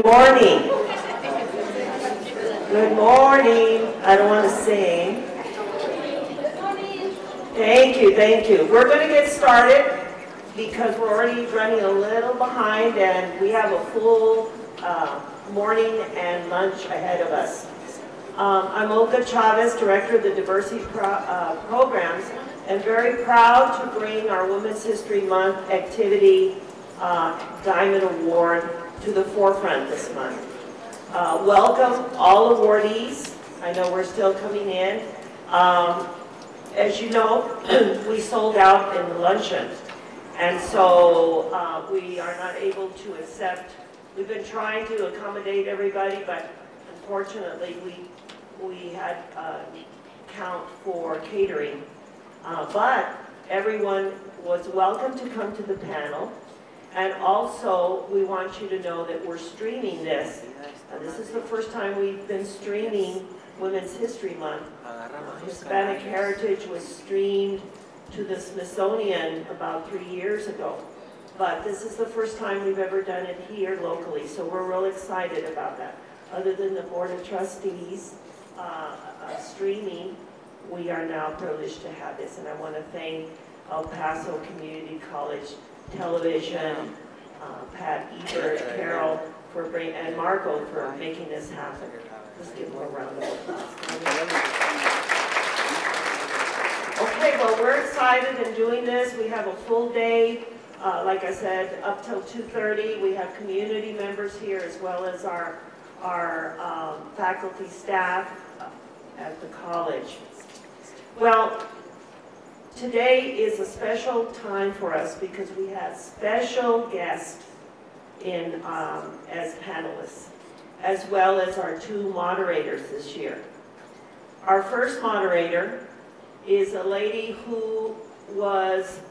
Good morning. Good morning. I don't want to sing. Thank you, thank you. We're going to get started because we're already running a little behind and we have a full morning and lunch ahead of us. I'm Olga Chavez, Director of the Diversity Programs, and very proud to bring our Women's History Month activity Diamond Award to the forefront this month. Welcome all awardees. I know we're still coming in. As you know, we sold out in the luncheon, and so we are not able to accept. We've been trying to accommodate everybody, but unfortunately we had count for catering. But everyone was welcome to come to the panel. And also, we want you to know that we're streaming this. This is the first time we've been streaming Women's History Month. Hispanic Heritage was streamed to the Smithsonian about 3 years ago. But this is the first time we've ever done it here locally, so we're real excited about that. Other than the Board of Trustees streaming, we are now privileged to have this. And I want to thank El Paso Community College Television, Pat Ebert, Carol, and Marco for making this happen. Let's give them a round of applause. Okay, well, we're excited in doing this. We have a full day, like I said, up till 2:30. We have community members here as well as our faculty staff at the college. Well, today is a special time for us because we have special guests in as panelists, as well as our two moderators this year. Our first moderator is a lady who was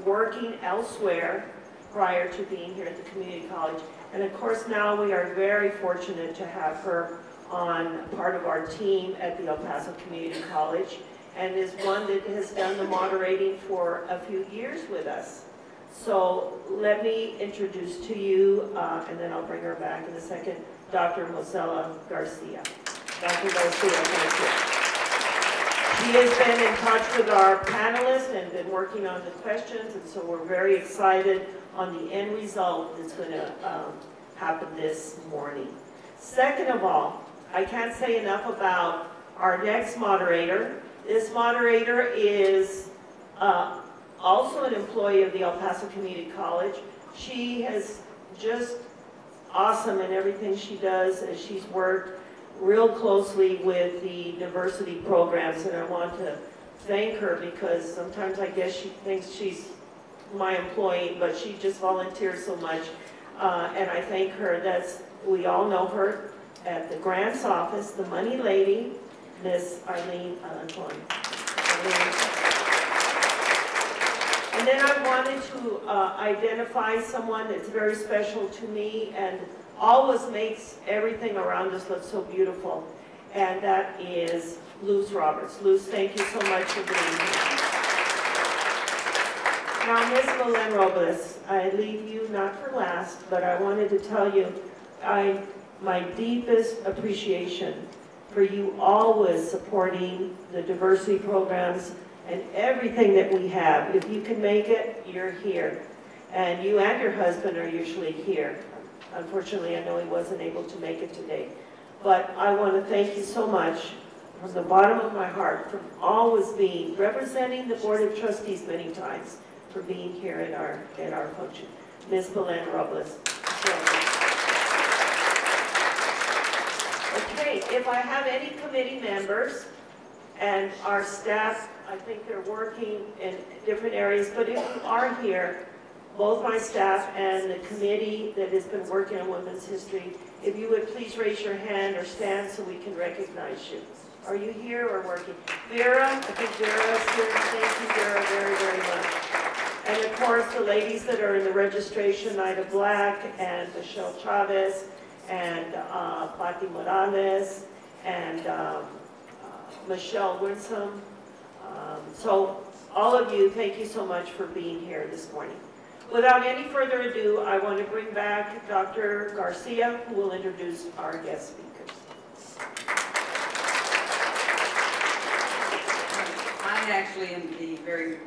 working elsewhere prior to being here at the community college. And of course now we are very fortunate to have her on part of our team at the El Paso Community College, and is one that has done the moderating for a few years with us. So let me introduce to you, and then I'll bring her back in a second, Dr. Mosela Garcia. Dr. Garcia, thank you. She has been in touch with our panelists and been working on the questions, and so we're very excited on the end result that's going to happen this morning. Second of all, I can't say enough about our next moderator. This moderator is also an employee of the El Paso Community College. She is just awesome in everything she does, as she's worked real closely with the diversity programs, and I want to thank her because sometimes I guess she thinks she's my employee, but she just volunteers so much, and I thank her. We all know her at the grants office, the money lady, Miss Arlene Antoine. And then I wanted to identify someone that's very special to me and always makes everything around us look so beautiful, and that is Luz Roberts Luce. Thank you so much for being here. Now, Ms. Belen Robles, I leave you not for last, but I wanted to tell you my deepest appreciation for you always supporting the diversity programs and everything that we have. If you can make it, you're here. And you and your husband are usually here. Unfortunately, I know he wasn't able to make it today. But I want to thank you so much from the bottom of my heart for always representing the Board of Trustees many times, for being here at our function. Ms. Belen Robles. Okay, if I have any committee members and our staff, I think they're working in different areas, but if you are here, both my staff and the committee that has been working on women's history, if you would please raise your hand or stand so we can recognize you. Are you here or working? Vera, I think Vera is here. Thank you, Vera, very, very much. And of course, the ladies that are in the registration, Ida Black and Michelle Chavez and Patti Morales and Michelle Winsome. So all of you, thank you so much for being here this morning. Without any further ado, I want to bring back Dr. Garcia, who will introduce our guest speakers. I actually am the very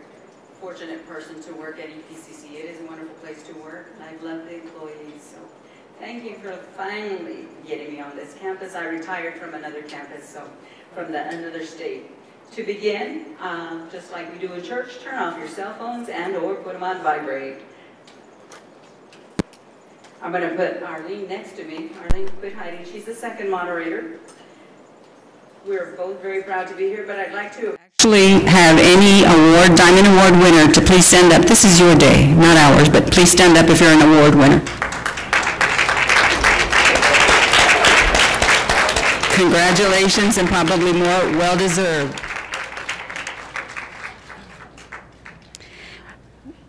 fortunate person to work at EPCC. It is a wonderful place to work, and I've loved the employees. So thank you for finally getting me on this campus. I retired from another campus, so from another state. To begin, just like we do in church, turn off your cell phones and or put them on vibrate. I'm going to put Arlene next to me. Arlene, quit hiding. She's the second moderator. We're both very proud to be here, but I'd like to actually have any award, Diamond Award winner to please stand up. This is your day, not ours, but please stand up if you're an award winner. Congratulations, and probably more well-deserved.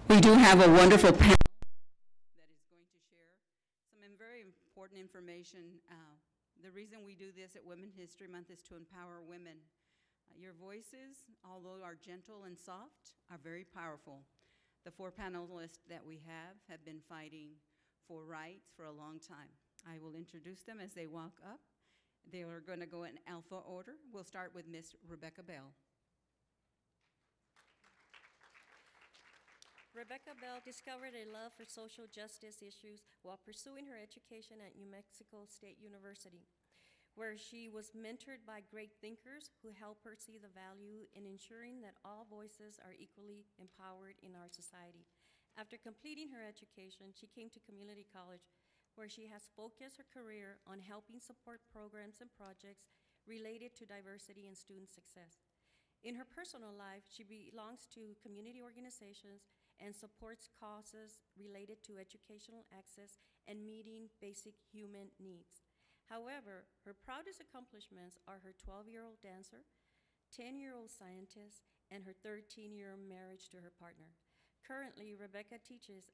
We do have a wonderful panel that is going to share some very important information. The reason we do this at Women's History Month is to empower women. Your voices, although are gentle and soft, are very powerful. The four panelists that we have been fighting for rights for a long time. I will introduce them as they walk up. They are going to go in alpha order. We'll start with Miss Rebecca Bell. Rebecca Bell discovered a love for social justice issues while pursuing her education at New Mexico State University, where she was mentored by great thinkers who helped her see the value in ensuring that all voices are equally empowered in our society. After completing her education, she came to community college, where she has focused her career on helping support programs and projects related to diversity and student success. In her personal life, she belongs to community organizations and supports causes related to educational access and meeting basic human needs. However, her proudest accomplishments are her 12-year-old dancer, 10-year-old scientist, and her 13-year marriage to her partner. Currently, Rebecca teaches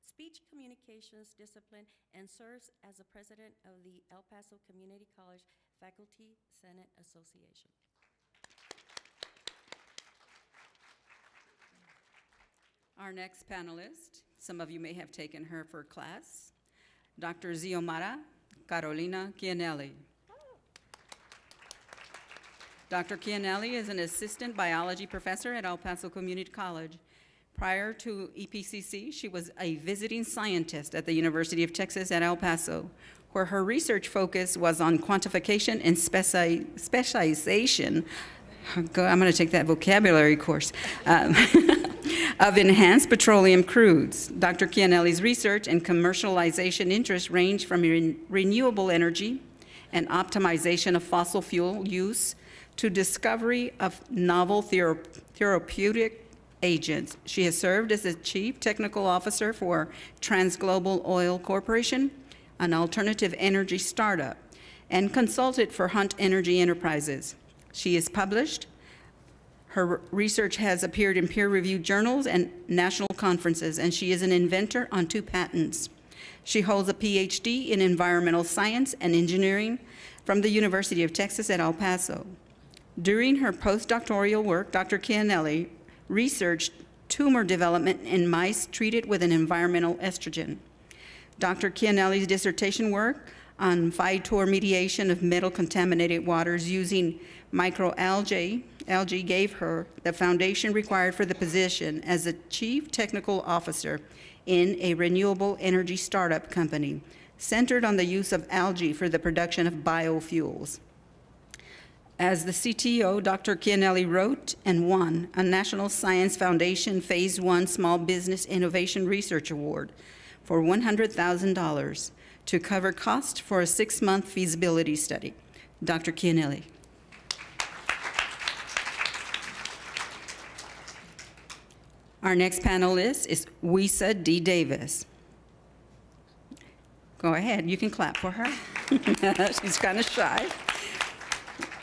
speech communications discipline and serves as the president of the El Paso Community College Faculty Senate Association. Our next panelist, some of you may have taken her for class, Dr. Xiomara Carolina Chianelli. Dr. Chianelli is an assistant biology professor at El Paso Community College. Prior to EPCC, she was a visiting scientist at the University of Texas at El Paso, where her research focus was on quantification and specialization. I'm going to take that vocabulary course. Of enhanced petroleum crudes. Dr. Chianelli's research and commercialization interests range from renewable energy and optimization of fossil fuel use to discovery of novel therapeutic agents. She has served as the Chief Technical Officer for Transglobal Oil Corporation, an alternative energy startup, and consulted for Hunt Energy Enterprises. She is published. Her research has appeared in peer-reviewed journals and national conferences, and she is an inventor on 2 patents. She holds a PhD in environmental science and engineering from the University of Texas at El Paso. During her postdoctoral work, Dr. Chianelli researched tumor development in mice treated with an environmental estrogen. Dr. Chianelli's dissertation work on phytoremediation of metal-contaminated waters using microalgae gave her the foundation required for the position as the Chief Technical Officer in a renewable energy startup company centered on the use of algae for the production of biofuels. As the CTO, Dr. Chianelli wrote and won a National Science Foundation Phase 1 Small Business Innovation Research Award for $100,000 to cover costs for a 6-month feasibility study. Dr. Chianelli. Our next panelist is Wisa D. Davis. Go ahead, you can clap for her. She's kind of shy.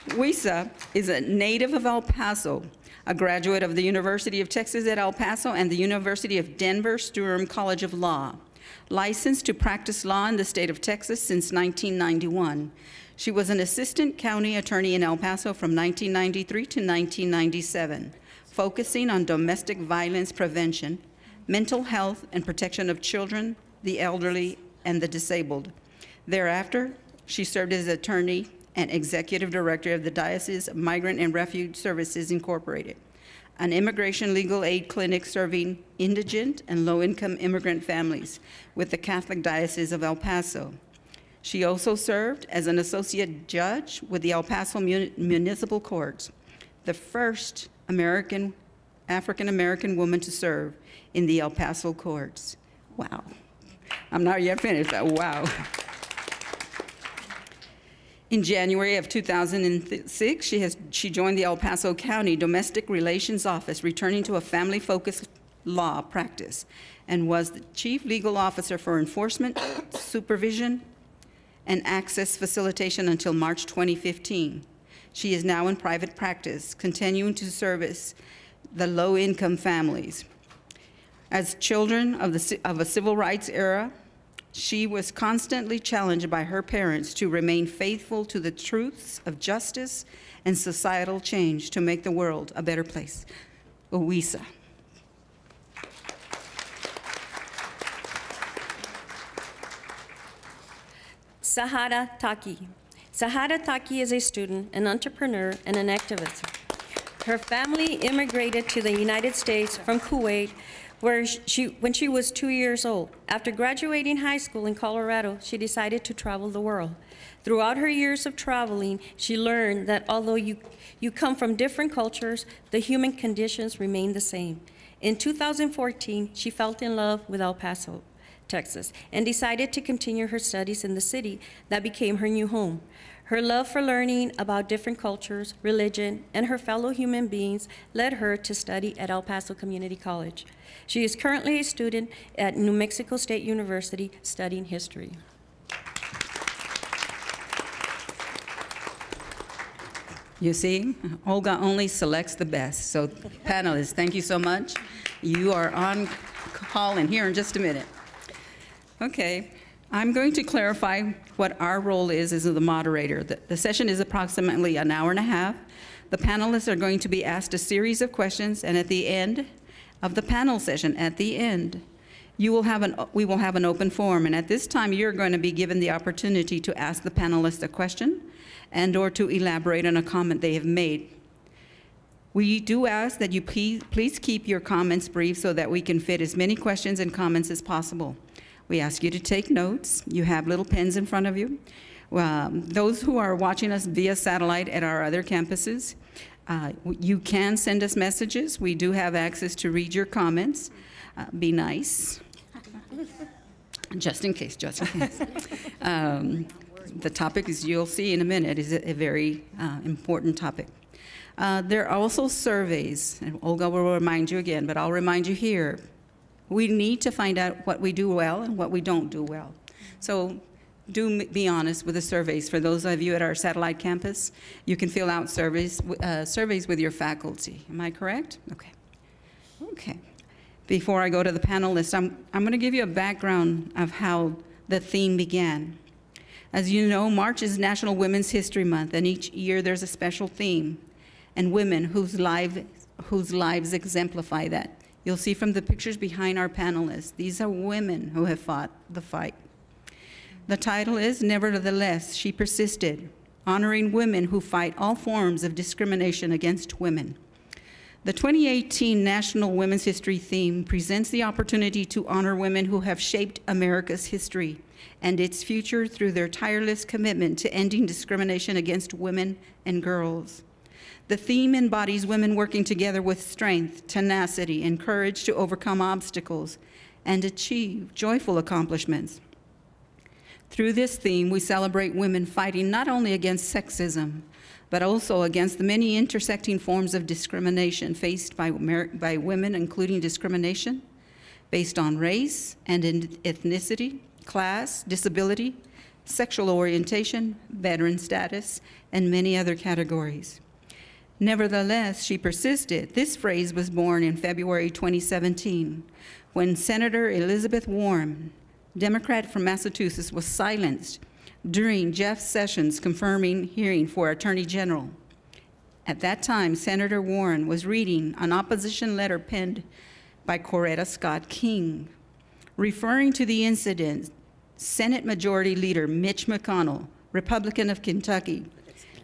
Wisa is a native of El Paso, a graduate of the University of Texas at El Paso and the University of Denver Sturm College of Law. Licensed to practice law in the state of Texas since 1991. She was an assistant county attorney in El Paso from 1993 to 1997. focusing on domestic violence prevention, mental health and protection of children, the elderly, and the disabled. Thereafter, she served as attorney and executive director of the Diocese of Migrant and Refuge Services, Incorporated, an immigration legal aid clinic serving indigent and low-income immigrant families with the Catholic Diocese of El Paso. She also served as an associate judge with the El Paso Municipal Courts, the first African-American woman to serve in the El Paso courts. Wow. I'm not yet finished, but wow. In January of 2006, she joined the El Paso County Domestic Relations Office, returning to a family-focused law practice, and was the chief legal officer for enforcement, supervision, and access facilitation until March 2015. She is now in private practice, continuing to service the low-income families. As children of a civil rights era, she was constantly challenged by her parents to remain faithful to the truths of justice and societal change to make the world a better place. Owisa. Sahara Taki. Sahara Taki is a student, an entrepreneur, and an activist. Her family immigrated to the United States from Kuwait when she was 2 years old. After graduating high school in Colorado, she decided to travel the world. Throughout her years of traveling, she learned that although you come from different cultures, the human conditions remain the same. In 2014, she fell in love with El Paso, Texas, and decided to continue her studies in the city that became her new home. Her love for learning about different cultures, religion, and her fellow human beings led her to study at El Paso Community College. She is currently a student at New Mexico State University studying history. You see, Olga only selects the best. So panelists, thank you so much. You are on call in here in just a minute. Okay, I'm going to clarify what our role is as the moderator. The session is approximately an hour and a half. The panelists are going to be asked a series of questions, and at the end of the panel session, at the end, we will have an open forum, and at this time, you're going to be given the opportunity to ask the panelists a question and or to elaborate on a comment they have made. We do ask that you please keep your comments brief so that we can fit as many questions and comments as possible. We ask you to take notes. You have little pens in front of you. Those who are watching us via satellite at our other campuses, you can send us messages. We do have access to read your comments. Be nice. Just in case, just in case. The topic, as you'll see in a minute, is a very important topic. There are also surveys, and Olga will remind you again, but I'll remind you here. We need to find out what we do well and what we don't do well. So do be honest with the surveys. For those of you at our satellite campus, you can fill out surveys with your faculty. Am I correct? Okay. Okay. Before I go to the panelists, I'm going to give you a background of how the theme began. As you know, March is National Women's History Month, and each year there's a special theme, and women whose lives exemplify that. You'll see from the pictures behind our panelists, these are women who have fought the fight. The title is, Nevertheless, She Persisted, honoring women who fight all forms of discrimination against women. The 2018 National Women's History theme presents the opportunity to honor women who have shaped America's history and its future through their tireless commitment to ending discrimination against women and girls. The theme embodies women working together with strength, tenacity, and courage to overcome obstacles and achieve joyful accomplishments. Through this theme, we celebrate women fighting not only against sexism, but also against the many intersecting forms of discrimination faced by women, including discrimination based on race and ethnicity, class, disability, sexual orientation, veteran status, and many other categories. Nevertheless, she persisted. This phrase was born in February 2017 when Senator Elizabeth Warren, Democrat from Massachusetts, was silenced during Jeff Sessions' confirming hearing for Attorney General. At that time, Senator Warren was reading an opposition letter penned by Coretta Scott King. Referring to the incident, Senate Majority Leader Mitch McConnell, Republican of Kentucky,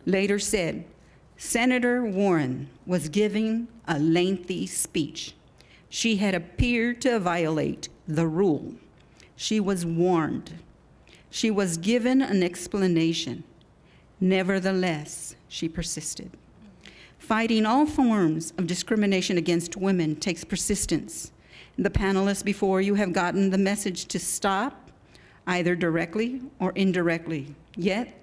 later said, Senator Warren was giving a lengthy speech. She had appeared to violate the rule. She was warned. She was given an explanation. Nevertheless, she persisted. Fighting all forms of discrimination against women takes persistence. The panelists before you have gotten the message to stop, either directly or indirectly. Yet,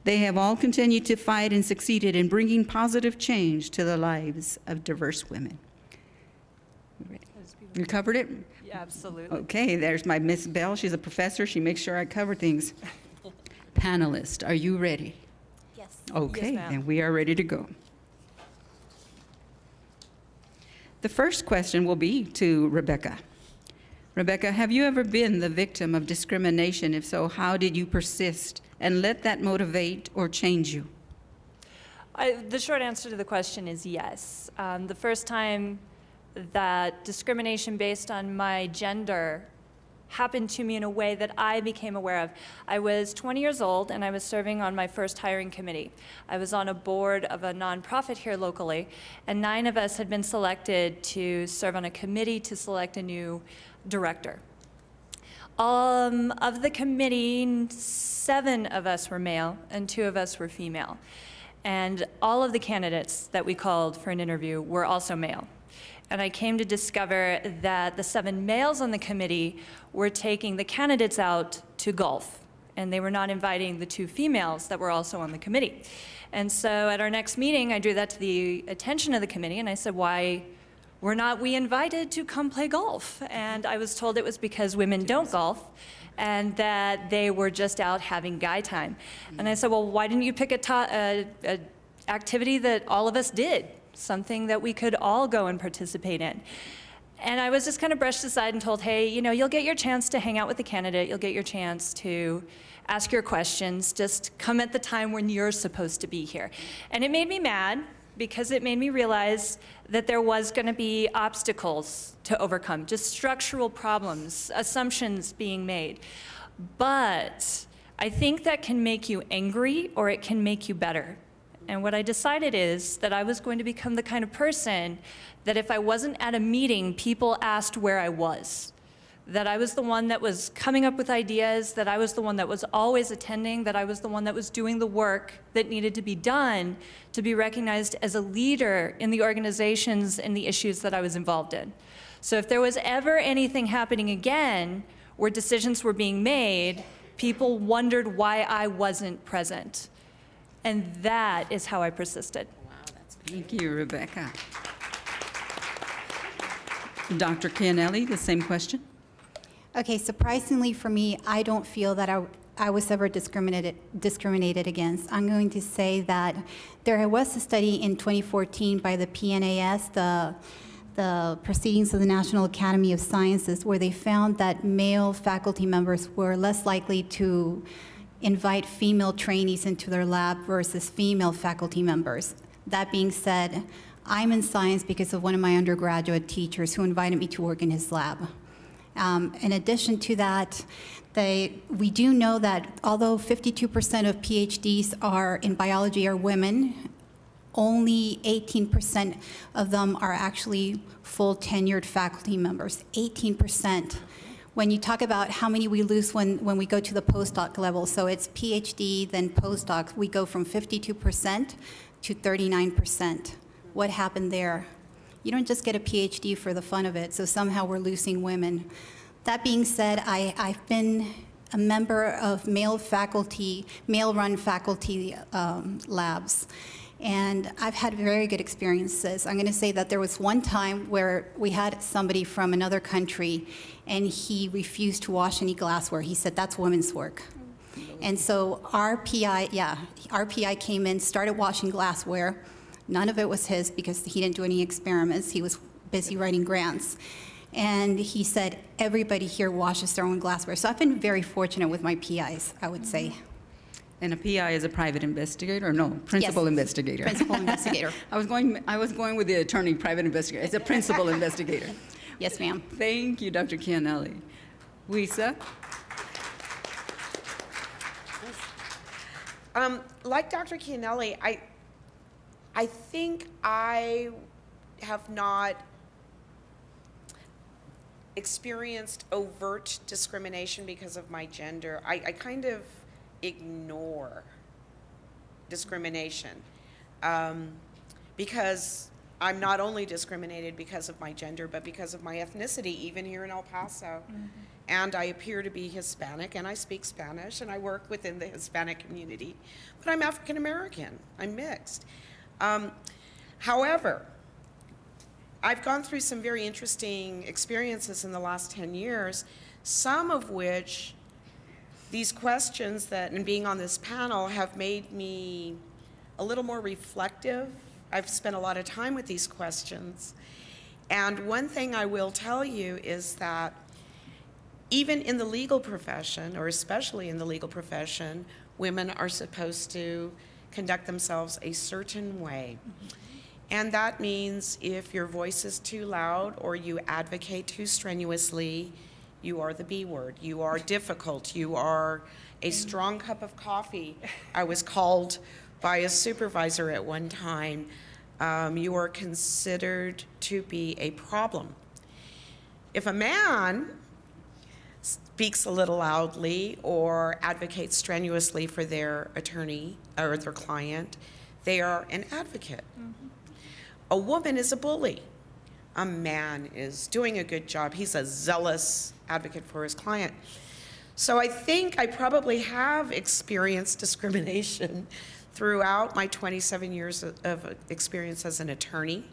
they have all continued to fight and succeeded in bringing positive change to the lives of diverse women. You covered it? Yeah, absolutely. Okay, there's my Miss Bell. She's a professor. She makes sure I cover things. Panelists, are you ready? Yes. Okay, Yes, ma'am. then we are ready to go. The first question will be to Rebecca. Rebecca, have you ever been the victim of discrimination? If so, how did you persist and let that motivate or change you? The short answer to the question is yes. The first time that discrimination based on my gender happened to me in a way that I became aware of. I was 20 years old and I was serving on my first hiring committee. I was on a board of a nonprofit here locally, and 9 of us had been selected to serve on a committee to select a new director. Of the committee, 7 of us were male and 2 of us were female. And all of the candidates that we called for an interview were also male. And I came to discover that the 7 males on the committee were taking the candidates out to golf, and they were not inviting the 2 females that were also on the committee. And so at our next meeting, I drew that to the attention of the committee, and I said, why were not we invited to come play golf? And I was told it was because women don't golf, and that they were just out having guy time. And I said, well, why didn't you pick a activity that all of us did? Something that we could all go and participate in. And I was just kind of brushed aside and told, hey, you know, you'll get your chance to hang out with the candidate, you'll get your chance to ask your questions, just come at the time when you're supposed to be here. And it made me mad because it made me realize that there was going to be obstacles to overcome, just structural problems, assumptions being made. But I think that can make you angry or it can make you better. And what I decided is that I was going to become the kind of person that if I wasn't at a meeting, people asked where I was. That I was the one that was coming up with ideas, that I was the one that was always attending, that I was the one that was doing the work that needed to be done to be recognized as a leader in the organizations and the issues that I was involved in. So if there was ever anything happening again where decisions were being made, people wondered why I wasn't present. And that is how I persisted. Wow, thank you, Rebecca. Dr. Chianelli, the same question. Okay, surprisingly for me, I don't feel that I was ever discriminated against. I'm going to say that there was a study in 2014 by the PNAS, the Proceedings of the National Academy of Sciences, where they found that male faculty members were less likely to invite female trainees into their lab versus female faculty members. That being said, I'm in science because of one of my undergraduate teachers who invited me to work in his lab. In addition to that, we do know that although 52% of PhDs in biology are women, only 18% of them are actually full tenured faculty members, 18%. When you talk about how many we lose when we go to the postdoc level, so it's PhD, then postdoc, we go from 52% to 39%. What happened there? You don't just get a PhD for the fun of it, so somehow we're losing women. That being said, I've been a member of male-run faculty labs. And I've had very good experiences. I'm going to say that there was one time where we had somebody from another country, and he refused to wash any glassware. He said, that's women's work. And so our PI came in, started washing glassware. None of it was his because he didn't do any experiments. He was busy writing grants. And he said, everybody here washes their own glassware. So I've been very fortunate with my PIs, I would say. And a PI is a private investigator, or no, principal Yes. investigator. Principal investigator. I was going with the attorney, private investigator. It's a principal investigator. Yes, ma'am. Thank you, Dr. Chianelli. Wisa? Like Dr. Chianelli, I think I have not experienced overt discrimination because of my gender. I kind of ignore discrimination because I'm not only discriminated because of my gender, but because of my ethnicity, even here in El Paso. And I appear to be Hispanic, and I speak Spanish, and I work within the Hispanic community, but I'm African American, I'm mixed. However, I've gone through some very interesting experiences in the last 10 years, some of which these questions and being on this panel have made me a little more reflective. I've spent a lot of time with these questions. And one thing I will tell you is that even in the legal profession, or especially in the legal profession, women are supposed to conduct themselves a certain way. And that means if your voice is too loud or you advocate too strenuously, you are the B word. You are difficult. You are a strong cup of coffee. I was called by a supervisor at one time. You are considered to be a problem. If a man speaks a little loudly or advocates strenuously for their attorney or their client, they are an advocate. A woman is a bully. A man is doing a good job. He's a zealous advocate for his client. So I think I probably have experienced discrimination throughout my 27 years of experience as an attorney.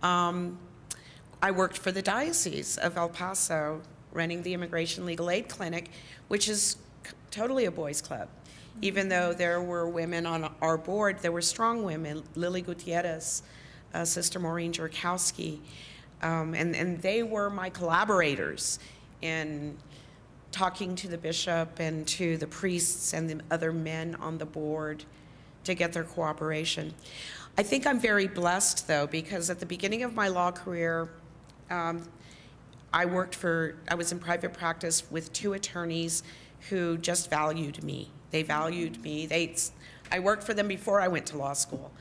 I worked for the Diocese of El Paso, running the Immigration Legal Aid Clinic, which is totally a boys' club. Even though there were women on our board, there were strong women, Lily Gutierrez, Sister Maureen Jerkowski, and they were my collaborators in talking to the bishop and to the priests and the other men on the board to get their cooperation. I think I'm very blessed, though, because at the beginning of my law career, I was in private practice with two attorneys who just valued me. They valued me. I worked for them before I went to law school.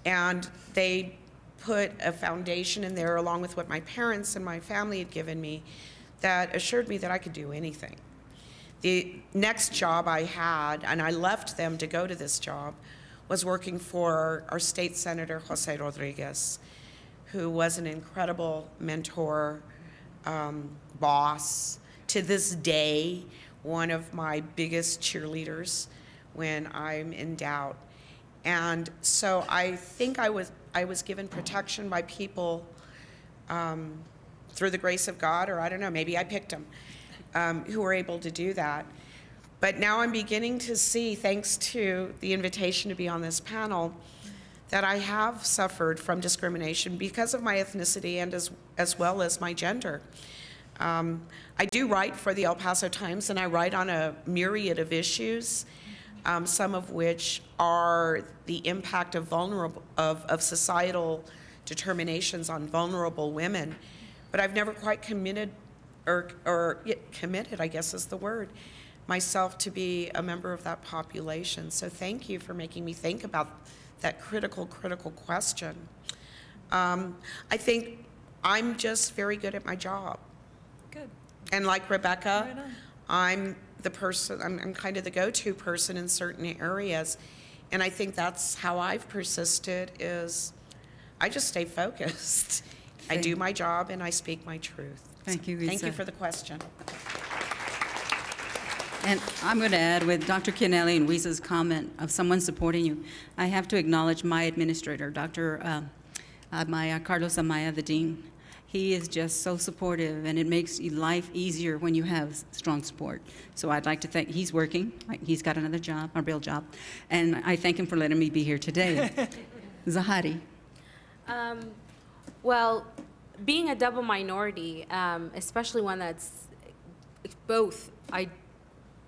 And they put a foundation in there along with what my parents and my family had given me that assured me that I could do anything. The next job I had, and I left them to go to this job, was working for our state senator, Jose Rodriguez, who was an incredible mentor, boss. To this day, one of my biggest cheerleaders when I'm in doubt. And so I think I was given protection by people through the grace of God, or I don't know, maybe I picked them, who were able to do that. But now I'm beginning to see, thanks to the invitation to be on this panel, that I have suffered from discrimination because of my ethnicity and as well as my gender. I do write for the El Paso Times, and I write on a myriad of issues, some of which are the impact of societal determinations on vulnerable women. But I've never quite committed, I guess is the word, myself to be a member of that population. So thank you for making me think about that critical question. I think I'm just very good at my job. Good. And like Rebecca, Right on. I'm the person, I'm kind of the go-to person in certain areas. And I think that's how I've persisted, is I just stay focused. I do my job and I speak my truth. Thank you, Thank you Lisa. for the question. And I'm going to add, with Dr. Chianelli and Wisa's comment of someone supporting you, I have to acknowledge my administrator, Dr. Carlos Amaya, the dean. He is just so supportive, and it makes life easier when you have strong support. So I'd like to thank, he's working, he's got another job, a real job, and I thank him for letting me be here today. Zahari. Well, being a double minority, especially one that's both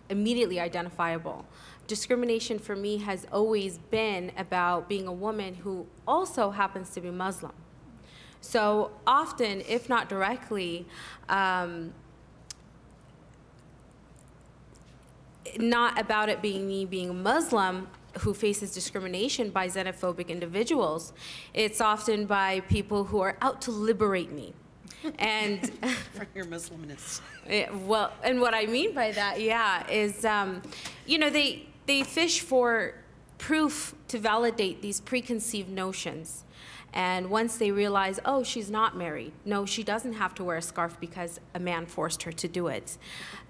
immediately identifiable, discrimination for me has always been about being a woman who also happens to be Muslim. So often, if not directly, not about it being me being a Muslim who faces discrimination by xenophobic individuals. It's often by people who are out to liberate me. And From your Muslimness. well, and what I mean by that, yeah, is, you know, they fish for proof to validate these preconceived notions. And once they realize, oh, she's not married. No, she doesn't have to wear a scarf because a man forced her to do it.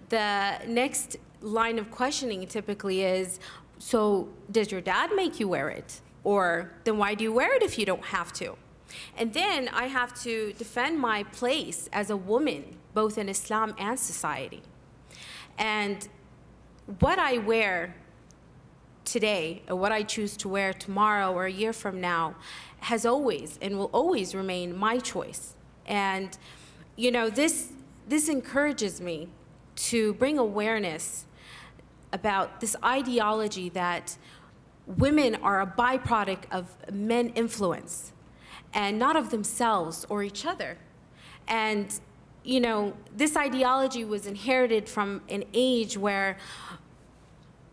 The next line of questioning typically is, so does your dad make you wear it? Or then why do you wear it if you don't have to? And then I have to defend my place as a woman, both in Islam and society. And what I wear today, or what I choose to wear tomorrow or a year from now, has always and will always remain my choice. And you know, this encourages me to bring awareness about this ideology that women are a byproduct of men influence and not of themselves or each other. And you know, this ideology was inherited from an age where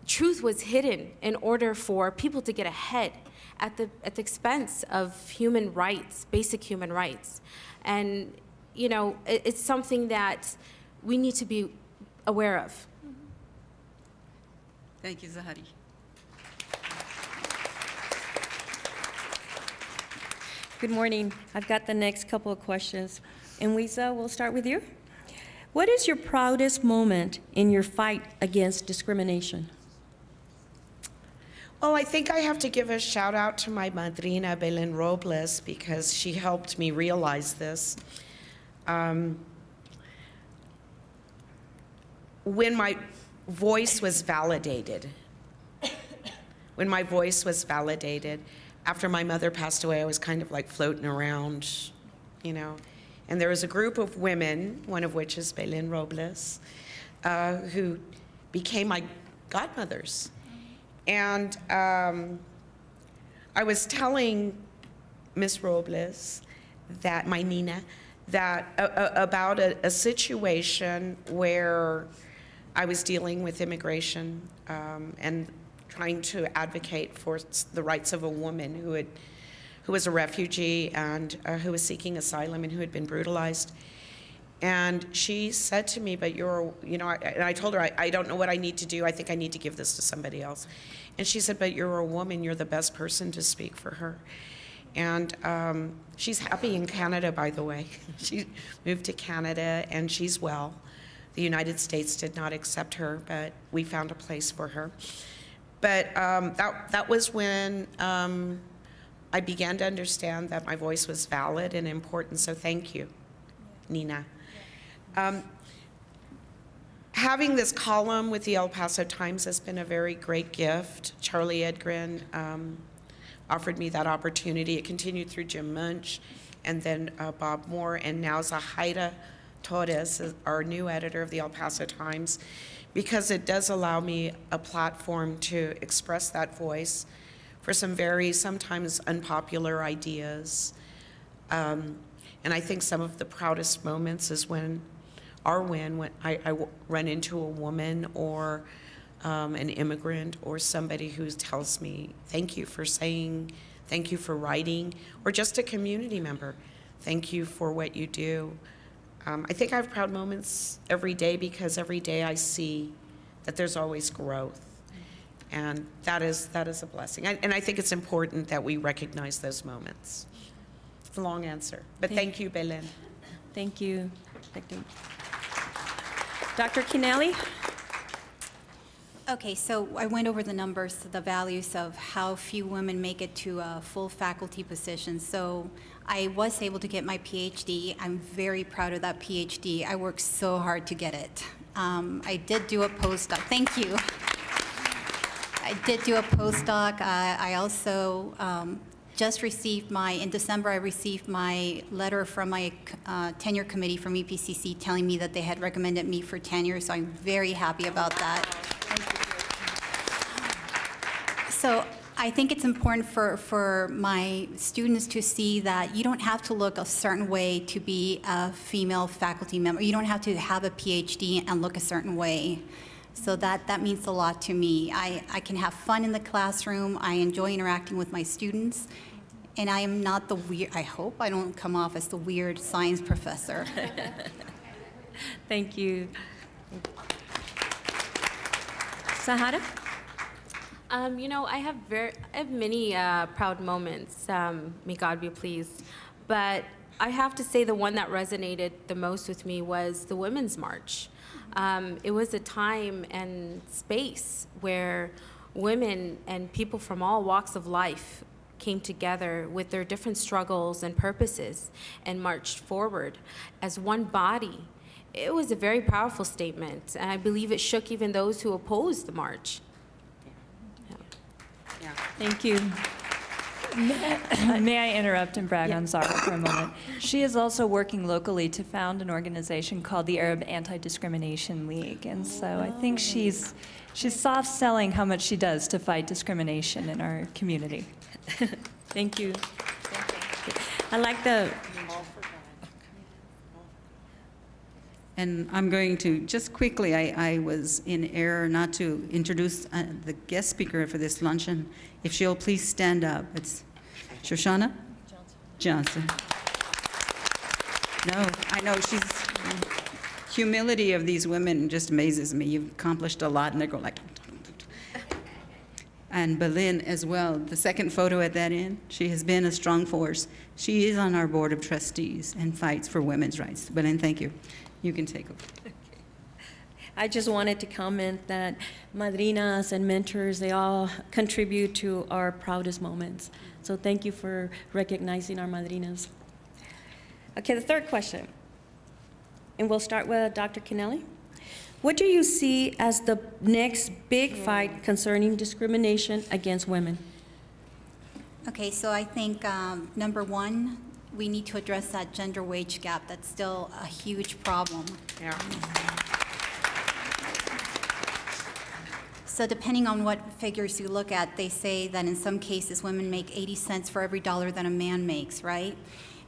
truth was hidden in order for people to get ahead at the expense of human rights, basic human rights. And you know, it's something that we need to be aware of. Thank you, Zahari. Good morning. I've got the next couple of questions. And Wiza, we'll start with you. What is your proudest moment in your fight against discrimination? Well, I think I have to give a shout out to my madrina, Belén Robles, because she helped me realize this. When my voice was validated, after my mother passed away, I was kind of like floating around, you know. And there was a group of women, one of which is Belén Robles, who became my godmothers. And I was telling Miss Robles, that my Nina, that about a situation where I was dealing with immigration and trying to advocate for the rights of a woman who was a refugee and who was seeking asylum and who had been brutalized. And she said to me, but you're, you know, and I told her, I don't know what I need to do. I think I need to give this to somebody else. And she said, but you're a woman. You're the best person to speak for her. And she's happy in Canada, by the way. She moved to Canada, and she's well. The United States did not accept her, but we found a place for her. But that was when I began to understand that my voice was valid and important, so thank you, Nina. Having this column with the El Paso Times has been a very great gift. Charlie Edgren offered me that opportunity. It continued through Jim Munch and then Bob Moore, and now Zahaira Torres, our new editor of the El Paso Times, because it does allow me a platform to express that voice for some very sometimes unpopular ideas. And I think some of the proudest moments is when I run into a woman or an immigrant or somebody who tells me, thank you for saying, thank you for writing, or just a community member, thank you for what you do. I think I have proud moments every day because every day I see that there's always growth. And that is a blessing. And I think it's important that we recognize those moments. It's a long answer, but thank you, Belén. Thank you. Dr. Kinelli? Okay, so I went over the numbers, the values of how few women make it to a full faculty position. So I was able to get my PhD. I'm very proud of that PhD. I worked so hard to get it. I did do a postdoc. Thank you. I did do a postdoc. I also just received in December, I received my letter from my tenure committee from EPCC telling me that they had recommended me for tenure, so I'm very happy about that. So I think it's important for my students to see that you don't have to look a certain way to be a female faculty member. You don't have to have a PhD and look a certain way. So that means a lot to me. I can have fun in the classroom. I enjoy interacting with my students. And I am not the weird, I hope I don't come off as the weird science professor. Thank you. Sahara? You know, I have many proud moments, may God be pleased. But I have to say the one that resonated the most with me was the Women's March. It was a time and space where women and people from all walks of life came together with their different struggles and purposes and marched forward as one body. It was a very powerful statement, and I believe it shook even those who opposed the march. Yeah. Thank you. May I interrupt and brag on Zara for a moment? She is also working locally to found an organization called the Arab Anti-Discrimination League, and so I think she's soft selling how much she does to fight discrimination in our community. Thank you. I like the... And I'm going to, just quickly, I was in error not to introduce the guest speaker for this luncheon. If she'll please stand up. It's Shoshana Johnson. No, I know humility of these women just amazes me. You've accomplished a lot, and they go like, and Belen as well. The second photo at that end, she has been a strong force. She is on our board of trustees and fights for women's rights. Belen, thank you. You can take over. I just wanted to comment that madrinas and mentors, they all contribute to our proudest moments. So thank you for recognizing our madrinas. Okay, the third question. And we'll start with Dr. Kennelly. What do you see as the next big fight concerning discrimination against women? Okay, so I think number one, we need to address that gender wage gap. That's still a huge problem. Yeah. So depending on what figures you look at, they say that in some cases women make 80 cents for every dollar that a man makes, right?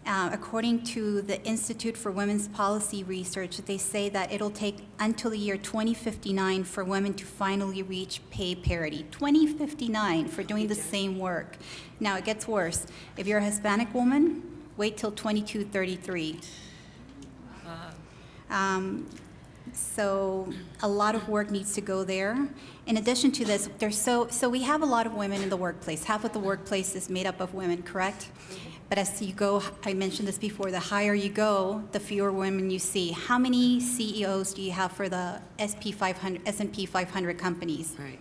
According to the Institute for Women's Policy Research, they say that it'll take until the year 2059 for women to finally reach pay parity. 2059 for doing the same work. Now it gets worse. If you're a Hispanic woman, wait till 2233. So a lot of work needs to go there. In addition to this, so we have a lot of women in the workplace. Half of the workplace is made up of women, correct? But as you go, I mentioned this before, the higher you go, the fewer women you see. How many CEOs do you have for the S&P 500 companies? Right.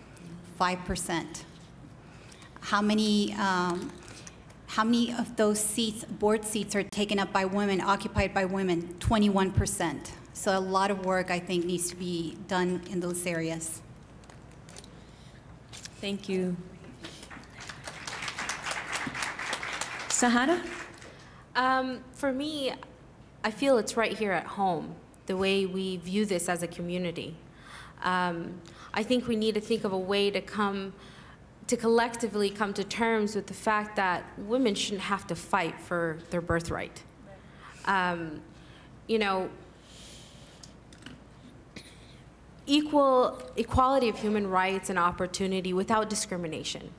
5%. How many of those seats, board seats, are taken up by women, occupied by women? 21%. So a lot of work, I think, needs to be done in those areas. Thank you. Sahara? For me, I feel it's right here at home, the way we view this as a community. I think we need to think of a way to collectively come to terms with the fact that women shouldn't have to fight for their birthright. You know, equality of human rights and opportunity without discrimination.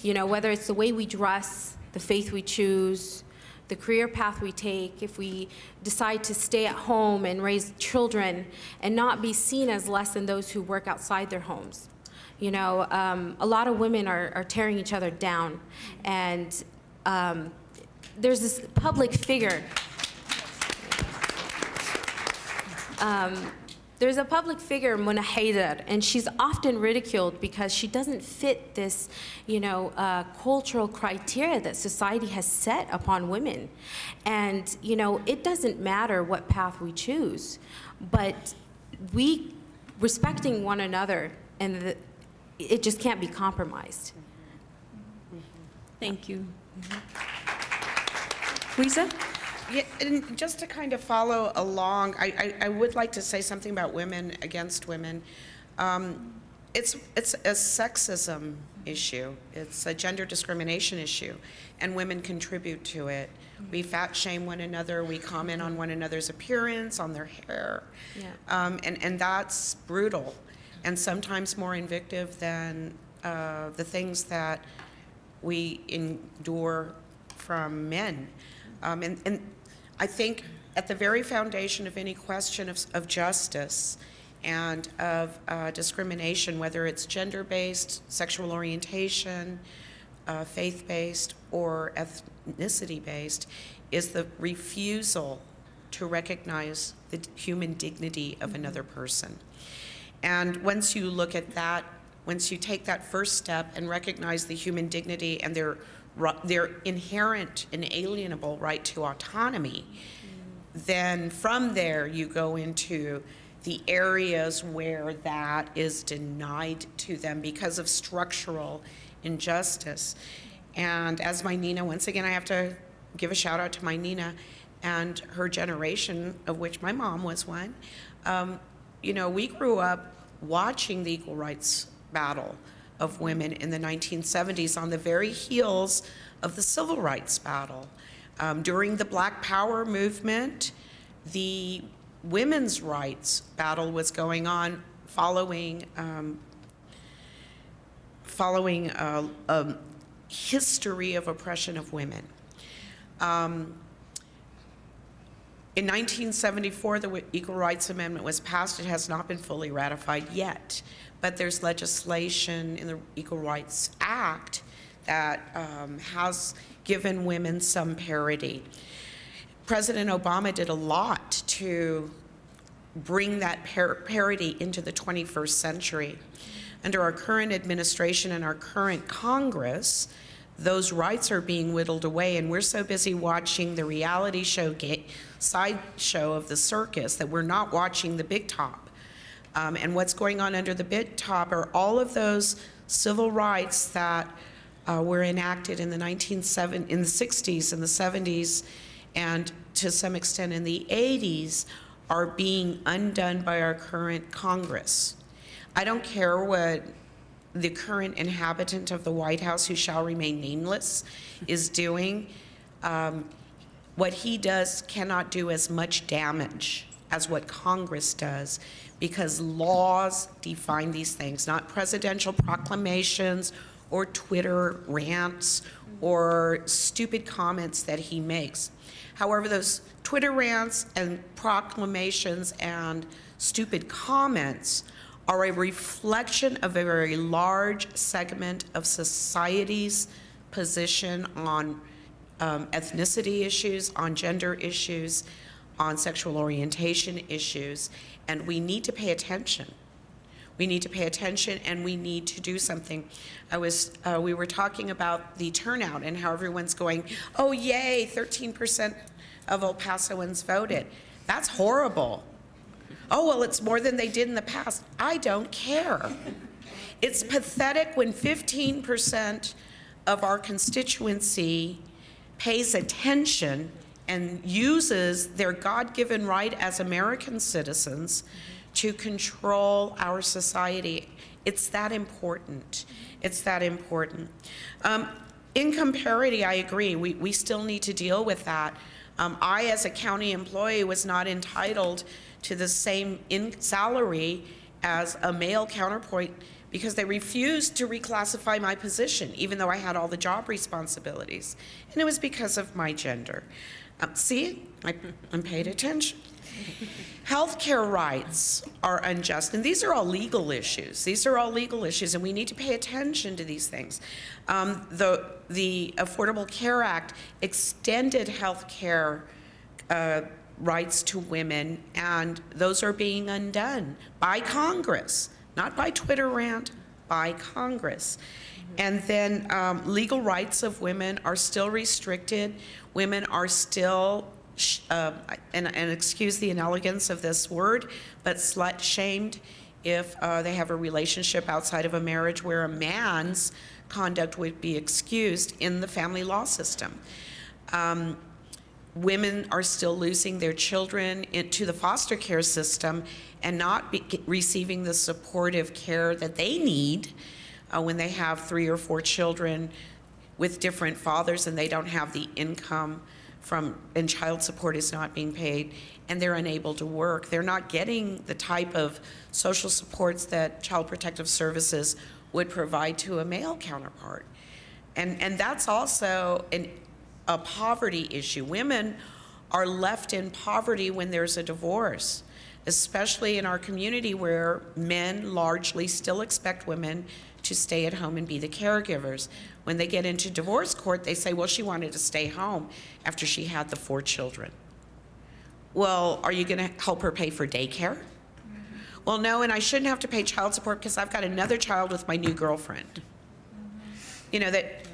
You know, whether it's the way we dress, the faith we choose, the career path we take, if we decide to stay at home and raise children and not be seen as less than those who work outside their homes. You know, a lot of women are tearing each other down, and there's this public figure. There's a public figure, Mona Haider, and she's often ridiculed because she doesn't fit this, you know, cultural criteria that society has set upon women. And, you know, it doesn't matter what path we choose, but respecting one another, and it just can't be compromised. Thank you. Lisa? Yeah, and just to kind of follow along, I would like to say something about women against women. It's a sexism issue. It's a gender discrimination issue, and women contribute to it. We fat shame one another. We comment on one another's appearance, on their hair, and that's brutal, and sometimes more invictive than the things that we endure from men. And I think at the very foundation of any question of justice and of discrimination, whether it's gender-based, sexual orientation, faith-based, or ethnicity-based, is the refusal to recognize the human dignity of another person. And once you look at that, once you take that first step and recognize the human dignity and their inherent, inalienable right to autonomy, then from there you go into the areas where that is denied to them because of structural injustice. And as my Nina, once again, I have to give a shout out to my Nina and her generation, of which my mom was one. You know, we grew up watching the equal rights battle of women in the 1970s on the very heels of the civil rights battle. During the Black Power movement, the women's rights battle was going on following a history of oppression of women. In 1974, the Equal Rights Amendment was passed. It has not been fully ratified yet, but there's legislation in the Equal Rights Act that has given women some parity. President Obama did a lot to bring that parity into the 21st century. Under our current administration and our current Congress, those rights are being whittled away, and we're so busy watching the reality show sideshow of the circus that we're not watching the big top. And what's going on under the big top are all of those civil rights that were enacted in the 60s and the 70s, and to some extent in the 80s, are being undone by our current Congress. I don't care what the current inhabitant of the White House, who shall remain nameless, is doing. What he does cannot do as much damage as what Congress does, because laws define these things, not presidential proclamations or Twitter rants or stupid comments that he makes. However, those Twitter rants and proclamations and stupid comments are a reflection of a very large segment of society's position on ethnicity issues, on gender issues, on sexual orientation issues, and we need to pay attention. We need to pay attention, and we need to do something. We were talking about the turnout and how everyone's going, oh yay, 13% of El Pasoans voted. That's horrible. Oh, well, it's more than they did in the past. I don't care. It's pathetic when 15% of our constituency pays attention and uses their God-given right as American citizens to control our society. It's that important. It's that important. Income parity, I agree. We still need to deal with that. I, as a county employee, was not entitled to the same salary as a male counterpart because they refused to reclassify my position, even though I had all the job responsibilities. And it was because of my gender. See, I'm paying attention. Healthcare rights are unjust, and these are all legal issues. These are all legal issues, and we need to pay attention to these things. The Affordable Care Act extended health care rights to women, and those are being undone by Congress, not by Twitter rant, by Congress. And then legal rights of women are still restricted. Women are still, and excuse the inelegance of this word, but slut-shamed if they have a relationship outside of a marriage where a man's conduct would be excused in the family law system. Women are still losing their children into the foster care system, and not receiving the supportive care that they need when they have 3 or 4 children with different fathers and they don't have the income and child support is not being paid, and they're unable to work. They're not getting the type of social supports that Child Protective Services would provide to a male counterpart. And that's also a poverty issue. Women are left in poverty when there's a divorce, especially in our community where men largely still expect women to stay at home and be the caregivers. When they get into divorce court, they say, well, she wanted to stay home after she had the 4 children. Well, are you going to help her pay for daycare? Well, no, and I shouldn't have to pay child support because I've got another child with my new girlfriend. You know,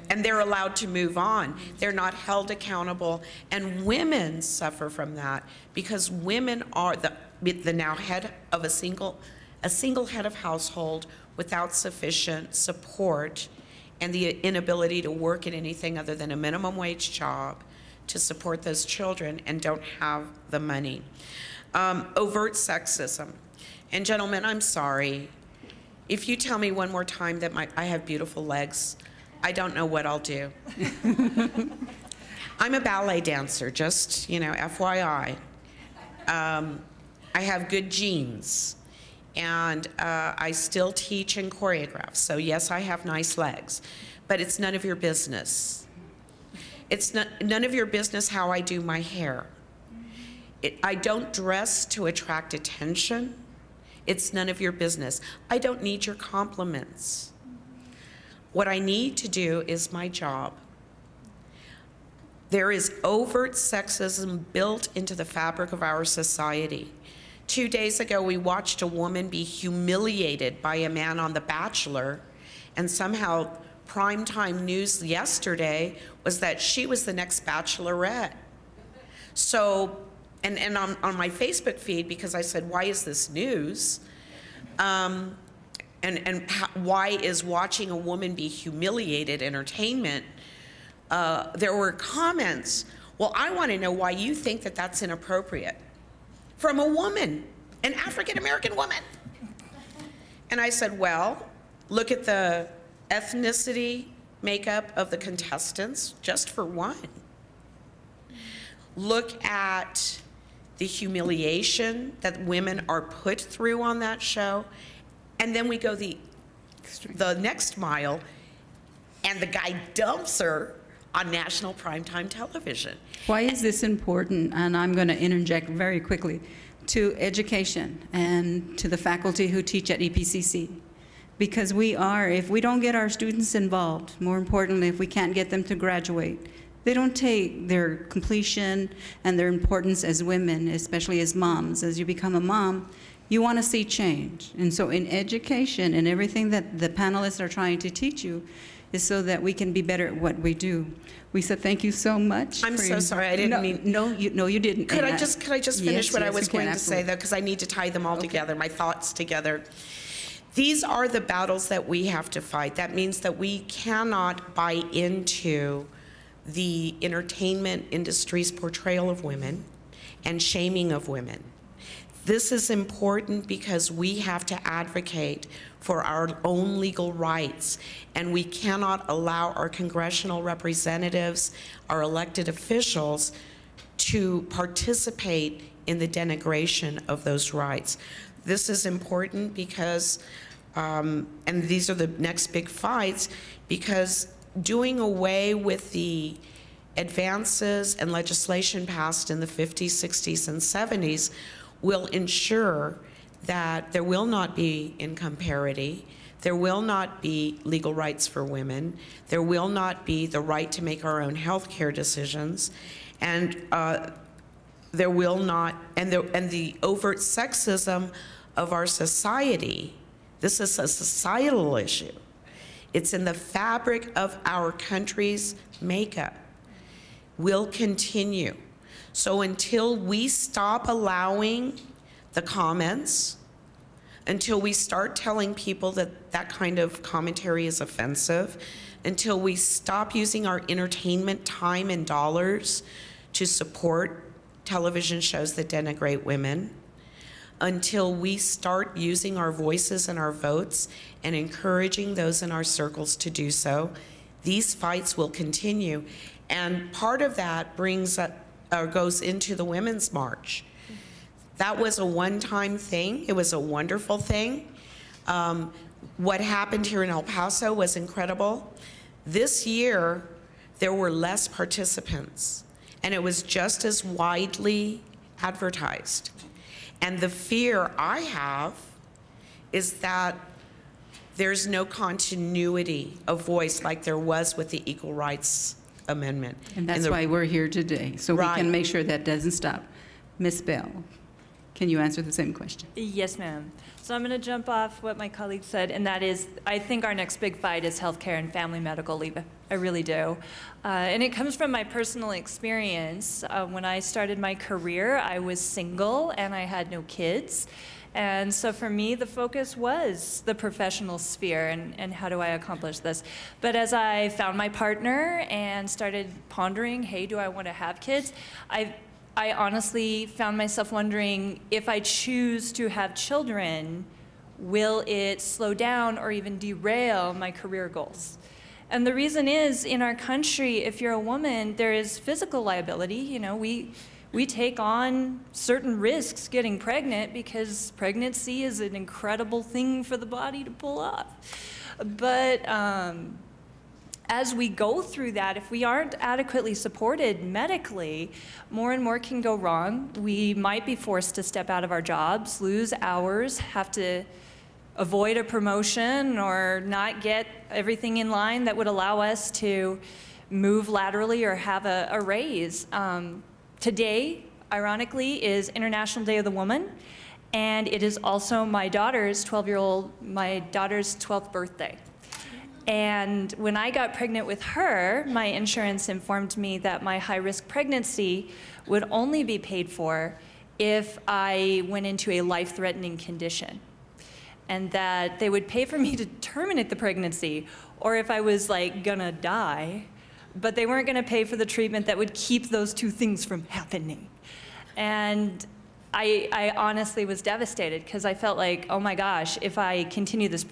and they're allowed to move on. They're not held accountable, and women suffer from that because women are the now head of a single head of household without sufficient support and the inability to work at anything other than a minimum wage job to support those children and don't have the money. Overt sexism. And gentlemen, I'm sorry. If you tell me one more time that I have beautiful legs, I don't know what I'll do. I'm a ballet dancer, just, you know, FYI. I have good genes. And I still teach and choreograph. So yes, I have nice legs, but it's none of your business. It's none of your business how I do my hair. I don't dress to attract attention. It's none of your business. I don't need your compliments. What I need to do is my job. There is overt sexism built into the fabric of our society. 2 days ago, we watched a woman be humiliated by a man on The Bachelor, and somehow primetime news yesterday was that she was the next bachelorette. So, and on my Facebook feed, because I said, why is this news? Why is watching a woman be humiliated entertainment? There were comments, well, I want to know why you think that that's inappropriate. From a woman, an African-American woman. And I said, well, look at the ethnicity makeup of the contestants, just for one. Look at the humiliation that women are put through on that show. And then we go the next mile, and the guy dumps her on national primetime television. Why is this important? And I'm going to interject very quickly to education and to the faculty who teach at EPCC. Because if we don't get our students involved, more importantly, if we can't get them to graduate, they don't take their completion and their importance as women, especially as moms. As you become a mom, you want to see change. And so in education and everything that the panelists are trying to teach you is so that we can be better at what we do. We said thank you so much. I'm so sorry, I didn't mean. No, you didn't. Could I just finish what I was going to say, though, because I need to tie them all together, my thoughts together. These are the battles that we have to fight. That means that we cannot buy into the entertainment industry's portrayal of women and shaming of women. This is important because we have to advocate for our own legal rights, and we cannot allow our congressional representatives, our elected officials, to participate in the denigration of those rights. This is important because, and these are the next big fights, because doing away with the advances and legislation passed in the 50s, 60s, and 70s will ensure that there will not be income parity, there will not be legal rights for women, there will not be the right to make our own health care decisions, and there will not, and the overt sexism of our society, this is a societal issue. It's in the fabric of our country's makeup, will continue. So until we stop allowing the comments, until we start telling people that that kind of commentary is offensive, until we stop using our entertainment time and dollars to support television shows that denigrate women, until we start using our voices and our votes and encouraging those in our circles to do so, these fights will continue. And part of that goes into the Women's March. That was a one-time thing. It was a wonderful thing. What happened here in El Paso was incredible. This year, there were less participants, and it was just as widely advertised. And the fear I have is that there's no continuity of voice like there was with the Equal Rights Amendment. And that's why we're here today, so we can make sure that doesn't stop. Ms. Bell, can you answer the same question? Yes, ma'am. So I'm going to jump off what my colleague said, and that is, I think our next big fight is healthcare and family medical leave. I really do. And it comes from my personal experience. When I started my career, I was single and I had no kids. And so for me, the focus was the professional sphere and how do I accomplish this. But as I found my partner and started pondering, hey, do I want to have kids? I honestly found myself wondering, if I choose to have children, will it slow down or even derail my career goals? And the reason is, in our country, if you're a woman, there is physical liability. You know, we take on certain risks getting pregnant because pregnancy is an incredible thing for the body to pull off. But as we go through that, if we aren't adequately supported medically, more and more can go wrong. We might be forced to step out of our jobs, lose hours, have to avoid a promotion or not get everything in line that would allow us to move laterally or have a raise. Today, ironically, is International Day of the Woman, and it is also my daughter's 12th birthday. And when I got pregnant with her, my insurance informed me that my high-risk pregnancy would only be paid for if I went into a life-threatening condition, and that they would pay for me to terminate the pregnancy, or if I was like gonna die, but they weren't gonna pay for the treatment that would keep those two things from happening. And I honestly was devastated because I felt like, oh my gosh, if I continue this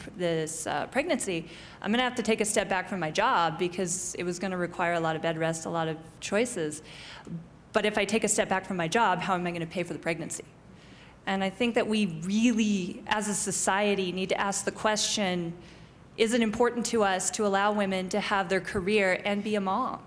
pregnancy, I'm gonna have to take a step back from my job because it was gonna require a lot of bed rest, a lot of choices. But if I take a step back from my job, how am I gonna pay for the pregnancy? And I think that we really, as a society, need to ask the question, is it important to us to allow women to have their career and be a mom?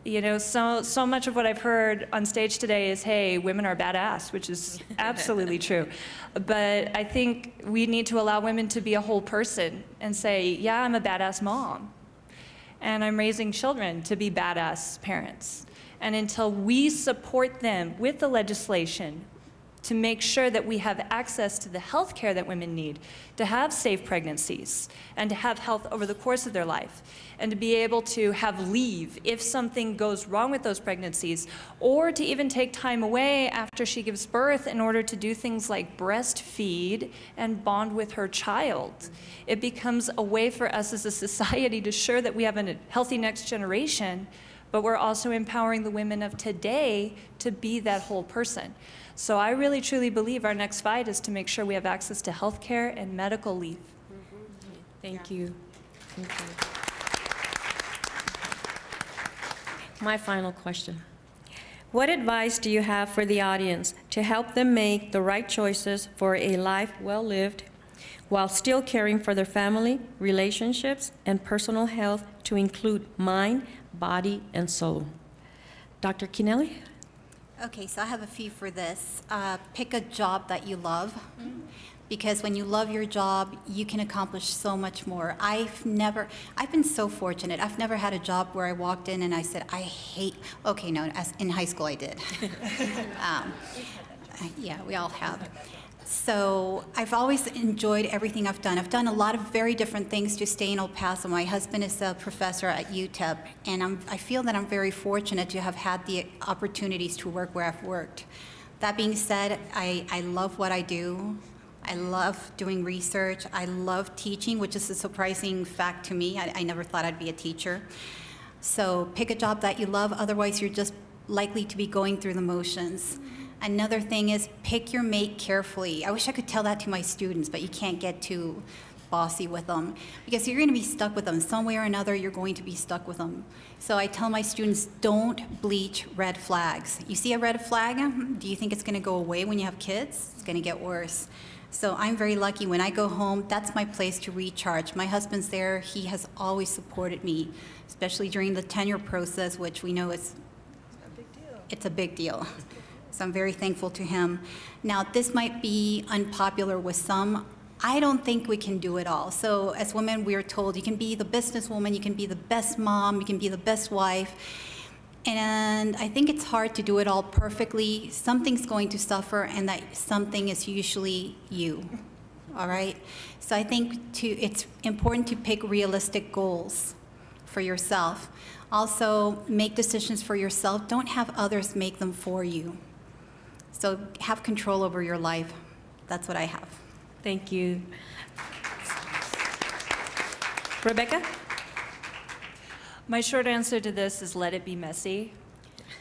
You know, so much of what I've heard on stage today is, hey, women are badass, which is absolutely true. But I think we need to allow women to be a whole person and say, yeah, I'm a badass mom. And I'm raising children to be badass parents. And until we support them with the legislation to make sure that we have access to the health care that women need, to have safe pregnancies, and to have health over the course of their life, and to be able to have leave if something goes wrong with those pregnancies, or to even take time away after she gives birth in order to do things like breastfeed and bond with her child. It becomes a way for us as a society to ensure that we have a healthy next generation, but we're also empowering the women of today to be that whole person. So I really truly believe our next fight is to make sure we have access to health care and medical leave. Thank you. Thank you. My final question. What advice do you have for the audience to help them make the right choices for a life well lived while still caring for their family, relationships, and personal health to include mind, body, and soul? Dr. Kinelli? Okay, so I have a few for this. Pick a job that you love, because when you love your job, you can accomplish so much more. I've been so fortunate. I've never had a job where I walked in and I said, I hate, okay, no, in high school I did. Yeah, we all have. So I've always enjoyed everything I've done. I've done a lot of very different things to stay in El Paso. My husband is a professor at UTEP, and I feel that I'm very fortunate to have had the opportunities to work where I've worked. That being said, I love what I do. I love doing research. I love teaching, which is a surprising fact to me. I never thought I'd be a teacher. So pick a job that you love, otherwise you're just likely to be going through the motions. Another thing is pick your mate carefully. I wish I could tell that to my students, but you can't get too bossy with them because you're going to be stuck with them. Some way or another, you're going to be stuck with them. So I tell my students, don't bleach red flags. You see a red flag? Do you think it's going to go away when you have kids? It's going to get worse. So I'm very lucky. When I go home, that's my place to recharge. My husband's there. He has always supported me, especially during the tenure process, which we know is it's a big deal. So I'm very thankful to him. Now, this might be unpopular with some. I don't think we can do it all. So as women, we're told you can be the businesswoman, you can be the best mom, you can be the best wife. And I think it's hard to do it all perfectly. Something's going to suffer, and that something is usually you, all right? So I think it's important to pick realistic goals for yourself. Also, make decisions for yourself. Don't have others make them for you. So have control over your life. That's what I have. Thank you. Rebecca? My short answer to this is let it be messy.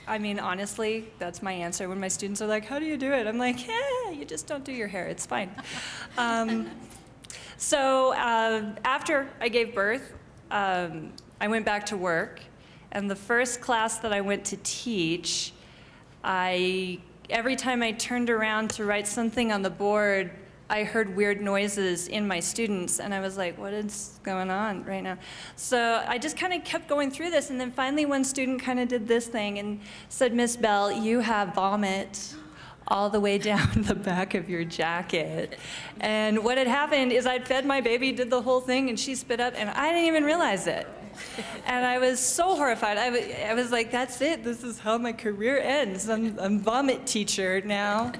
I mean, honestly, that's my answer. When my students are like, how do you do it? I'm like, you just don't do your hair. It's fine. So after I gave birth, I went back to work. And the first class that I went to teach, every time I turned around to write something on the board, I heard weird noises in my students, and I was like, what is going on right now? So I just kind of kept going through this, and then finally one student kind of did this thing and said, Miss Bell, you have vomit all the way down the back of your jacket. And what had happened is I'd fed my baby, did the whole thing, and she spit up, and I didn't even realize it. And I was so horrified. I was like, that's it. This is how my career ends. I'm vomit teacher now.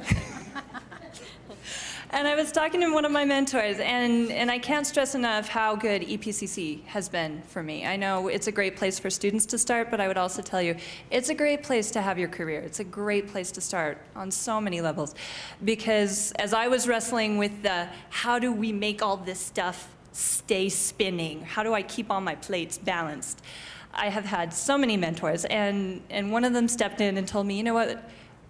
And I was talking to one of my mentors, and I can't stress enough how good EPCC has been for me. I know it's a great place for students to start, but I would also tell you, it's a great place to have your career. It's a great place to start on so many levels. Because as I was wrestling with how do we make all this stuff stay spinning? How do I keep all my plates balanced? I have had so many mentors, and one of them stepped in and told me, you know what?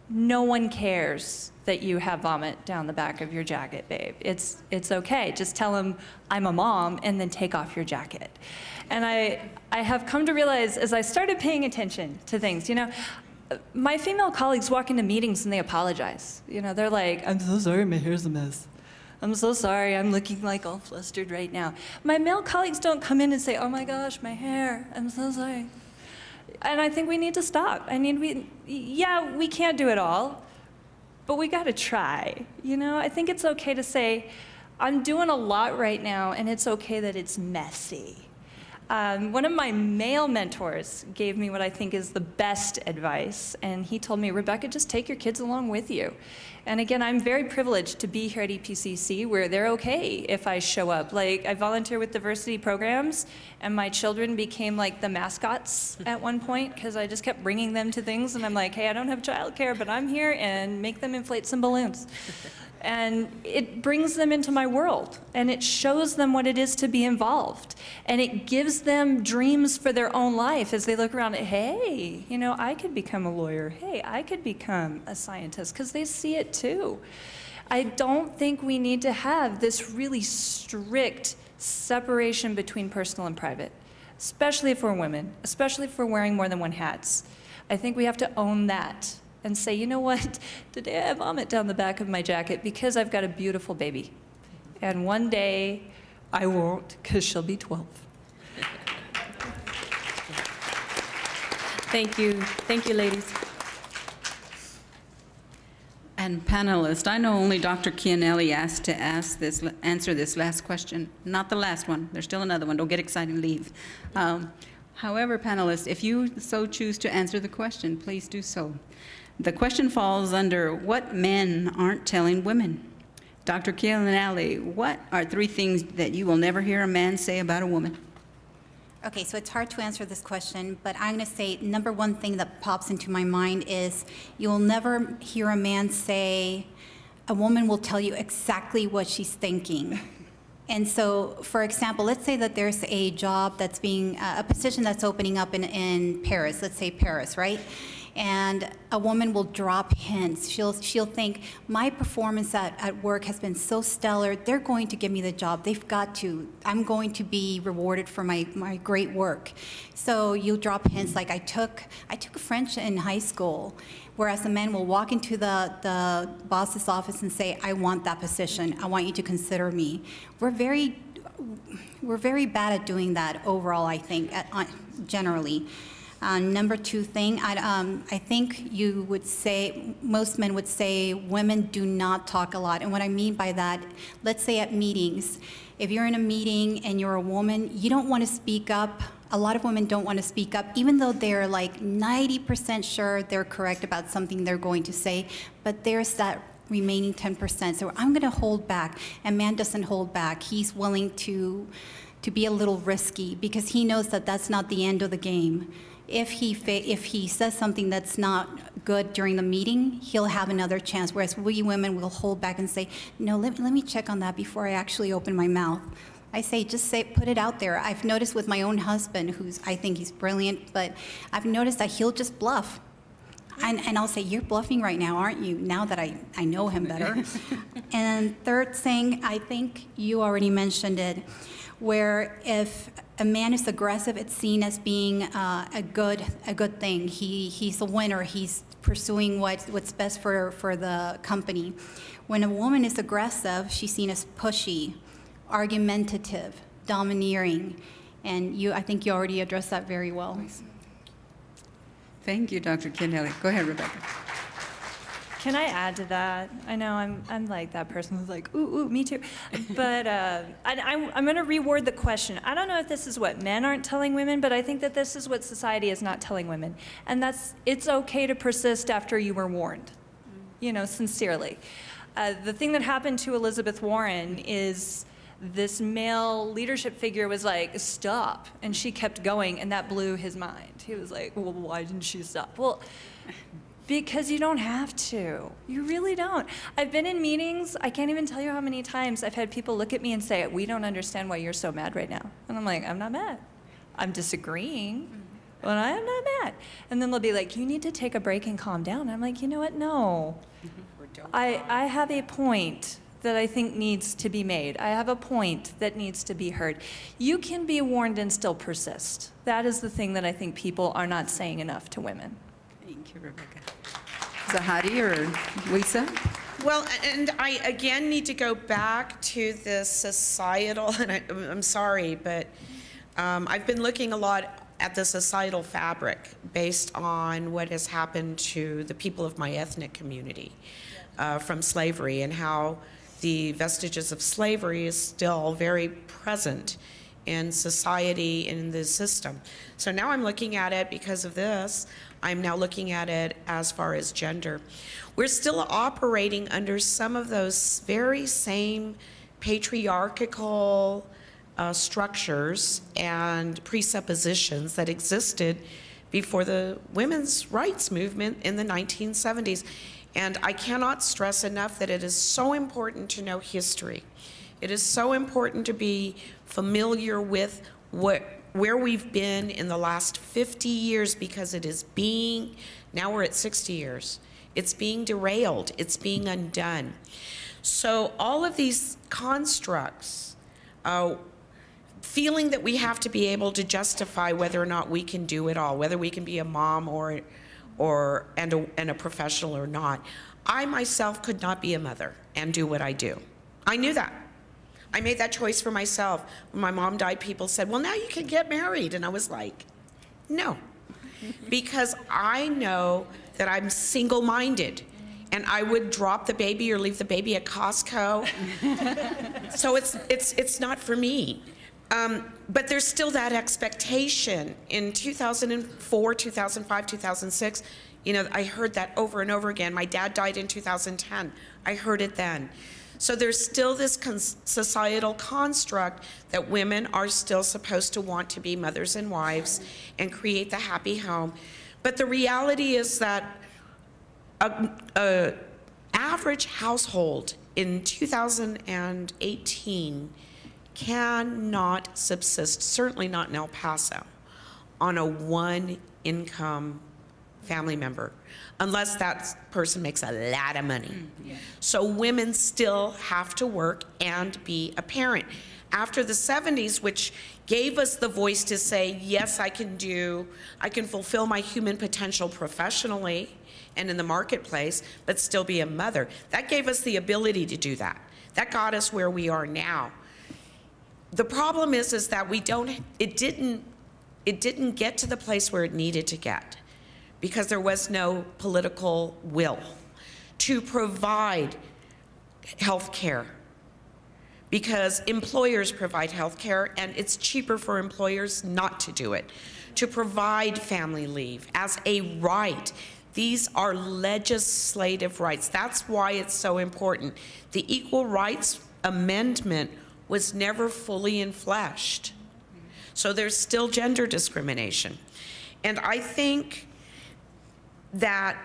No one cares that you have vomit down the back of your jacket, babe. It's okay. Just tell them I'm a mom and then take off your jacket. And I have come to realize as I started paying attention to things, you know, my female colleagues walk into meetings and they apologize. You know, they're like, I'm so sorry, my hair's a mess. I'm so sorry, I'm looking like all flustered right now. My male colleagues don't come in and say, oh my gosh, my hair, I'm so sorry. And I think we need to stop. Yeah, we can't do it all, but we gotta try. You know, I think it's okay to say, I'm doing a lot right now, and it's okay that it's messy. One of my male mentors gave me what I think is the best advice, and he told me, Rebecca, just take your kids along with you. And again, I'm very privileged to be here at EPCC where they're okay if I show up. Like, I volunteer with diversity programs, and my children became like the mascots at one point because I just kept bringing them to things, and I'm like, hey, I don't have childcare, but I'm here, and make them inflate some balloons. And it brings them into my world, and it shows them what it is to be involved. And it gives them dreams for their own life as they look around, hey, you know, I could become a lawyer. Hey, I could become a scientist, because they see it too. I don't think we need to have this really strict separation between personal and private, especially if we're women, especially if we're wearing more than one hats. I think we have to own that and say, you know what, today I have vomit down the back of my jacket because I've got a beautiful baby. And one day I won't, because she'll be 12. Thank you. Thank you, ladies. And panelists, I know only Dr. Chianelli asked to answer this last question, not the last one. There's still another one. Don't get excited and leave. However, panelists, if you so choose to answer the question, please do so. The question falls under what men aren't telling women. Dr. Chianelli, what are 3 things that you will never hear a man say about a woman? Okay, so it's hard to answer this question, but I'm going to say number one thing that pops into my mind is you'll never hear a man say, a woman will tell you exactly what she's thinking. And so, for example, let's say that there's a job that's being, a position that's opening up in Paris, let's say Paris, right? and a woman will drop hints. She'll think, my performance at work has been so stellar, they're going to give me the job. They've got to. I'm going to be rewarded for my great work. So you'll drop hints like, I took French in high school, whereas the man will walk into the boss's office and say, I want that position. I want you to consider me. We're very bad at doing that overall, I think, generally. Number two thing, I think you would say, most men would say, women do not talk a lot. And what I mean by that, let's say at meetings, if you're in a meeting and you're a woman, you don't want to speak up. A lot of women don't want to speak up, even though they're like 90% sure they're correct about something they're going to say, but there's that remaining 10%. So I'm going to hold back, and man doesn't hold back. He's willing to be a little risky because he knows that that's not the end of the game. If he says something that's not good during the meeting, he'll have another chance, whereas we women will hold back and say, no, let me check on that before I actually open my mouth. I say, put it out there. I've noticed with my own husband, I think he's brilliant, but I've noticed that he'll just bluff. And I'll say, you're bluffing right now, aren't you, now that I know him better? And third thing, I think you already mentioned it, where if a man is aggressive, it's seen as being a good thing. He's a winner. He's pursuing what's best for the company. When a woman is aggressive, she's seen as pushy, argumentative, domineering, and I think you already addressed that very well. Thank you, Dr. Chianelli. Go ahead, Rebecca. Can I add to that? I know I'm like that person who's like, ooh, me too. But I'm going to reword the question. I don't know if this is what men aren't telling women, but I think that this is what society is not telling women. And that's, it's okay to persist after you were warned, sincerely. The thing that happened to Elizabeth Warren is this male leadership figure was like, stop. And she kept going, and that blew his mind. He was like, well, why didn't she stop? Well, because you don't have to. You really don't. I've been in meetings, I can't even tell you how many times I've had people look at me and say, we don't understand why you're so mad right now. And I'm like, I'm not mad. I'm disagreeing, but I am not mad. And then they'll be like, you need to take a break and calm down. And I'm like, you know what? No. I have a point that I think needs to be made. I have a point that needs to be heard. You can be warned and still persist. That is the thing that I think people are not saying enough to women. Thank you, Rebecca. Zahari or Lisa? Well, and I again need to go back to the societal, and I'm sorry, but I've been looking a lot at the societal fabric based on what has happened to the people of my ethnic community from slavery, and how the vestiges of slavery is still very present in society and in the system. So now I'm looking at it because of this. I'm now looking at it as far as gender. We're still operating under some of those very same patriarchal structures and presuppositions that existed before the women's rights movement in the 1970s. And I cannot stress enough that it is so important to know history. It is so important to be familiar with where we've been in the last 50 years, because it is being, now we're at 60 years, it's being derailed, it's being undone. So all of these constructs, feeling that we have to be able to justify whether or not we can do it all, whether we can be a mom and a professional or not. I myself could not be a mother and do what I do. I knew that. I made that choice for myself. When my mom died, people said, well, now you can get married. And I was like, no, because I know that I'm single-minded, and I would drop the baby or leave the baby at Costco. So it's not for me. But there's still that expectation. In 2004, 2005, 2006, I heard that over and over again. My dad died in 2010. I heard it then. So there's still this societal construct that women are still supposed to want to be mothers and wives and create the happy home. But the reality is that an average household in 2018 cannot subsist, certainly not in El Paso, on a one-income family member, unless that person makes a lot of money. So women still have to work and be a parent. After the 70s, which gave us the voice to say, yes, I can fulfill my human potential professionally and in the marketplace, but still be a mother. That gave us the ability to do that. That got us where we are now. The problem is that it didn't get to the place where it needed to get, because there was no political will to provide health care, because employers provide health care and it's cheaper for employers not to do it, to provide family leave as a right. These are legislative rights. That's why it's so important. The Equal Rights Amendment was never fully enfleshed. So there's still gender discrimination. And I think that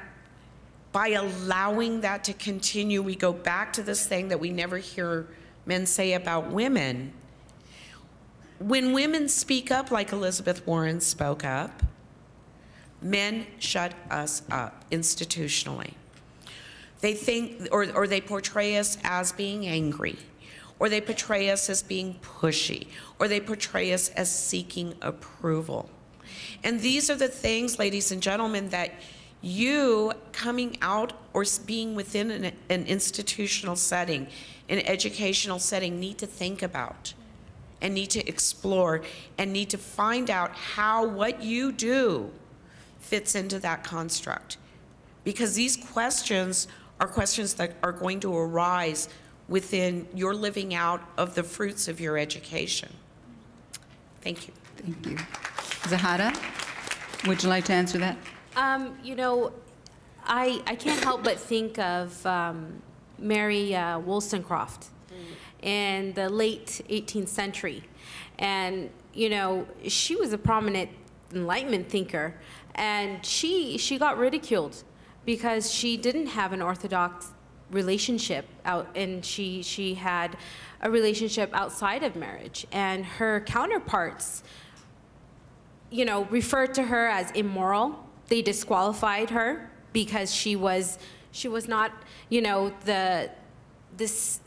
by allowing that to continue, we go back to this thing that we never hear men say about women. When women speak up like Elizabeth Warren spoke up, men shut us up institutionally. They think, or they portray us as being angry, or they portray us as being pushy, or they portray us as seeking approval. And these are the things, ladies and gentlemen, that you coming out or being within an institutional setting, an educational setting, need to think about and need to explore and need to find out how what you do fits into that construct. Because these questions are questions that are going to arise within your living out of the fruits of your education. Thank you. Thank you. Zahara, would you like to answer that? You know, I can't help but think of Mary Wollstonecraft in the late 18th century. And, you know, she was a prominent Enlightenment thinker, and she got ridiculed because she didn't have an orthodox relationship out, and she had a relationship outside of marriage. And her counterparts, you know, referred to her as immoral. They disqualified her because she was not, you know, this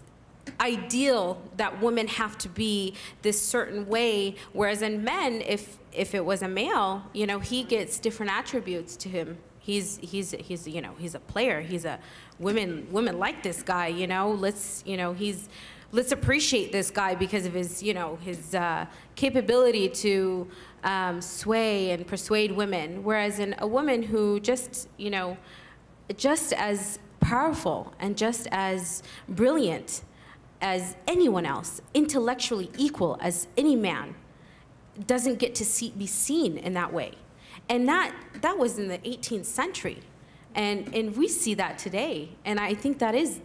ideal that women have to be this certain way, whereas in men, if it was a male, you know, he gets different attributes to him. He's you know, he's a player. He's a women like this guy, you know. Let's appreciate this guy because of his, you know, his capability to sway and persuade women. Whereas in a woman who just, you know, just as powerful and just as brilliant as anyone else, intellectually equal as any man, doesn't get to be seen in that way. And that was in the 18th century. And we see that today. And I think that is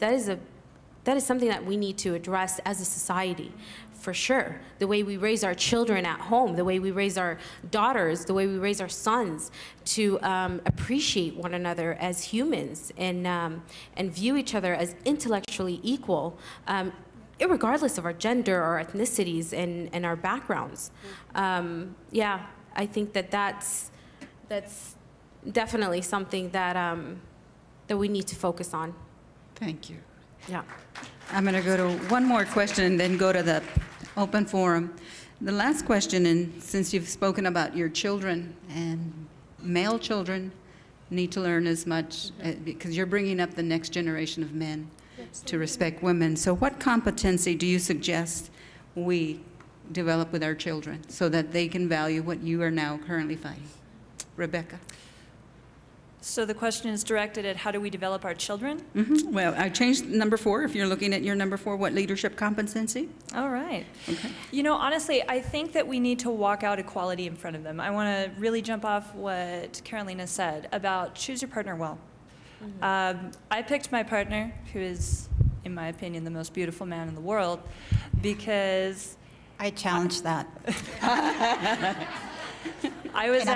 something that we need to address as a society, for sure. The way we raise our children at home, the way we raise our daughters, the way we raise our sons, to appreciate one another as humans and view each other as intellectually equal, irregardless of our gender or ethnicities and our backgrounds. Yeah, I think that's definitely something that we need to focus on. Thank you. Yeah. I'm going to go to one more question and then go to the open forum. The last question, and since you've spoken about your children, and male children need to learn as much, because you're bringing up the next generation of men to respect women. So what competency do you suggest we develop with our children so that they can value what you are now currently fighting? Rebecca. So the question is directed at how do we develop our children? Mm-hmm. Well, I changed number 4. If you're looking at your number 4, what leadership competency? All right. Okay. You know, honestly, I think that we need to walk out equality in front of them. I want to really jump off what Carolina said about choose your partner well. Mm-hmm. I picked my partner, who is, in my opinion, the most beautiful man in the world, because I challenge that. I was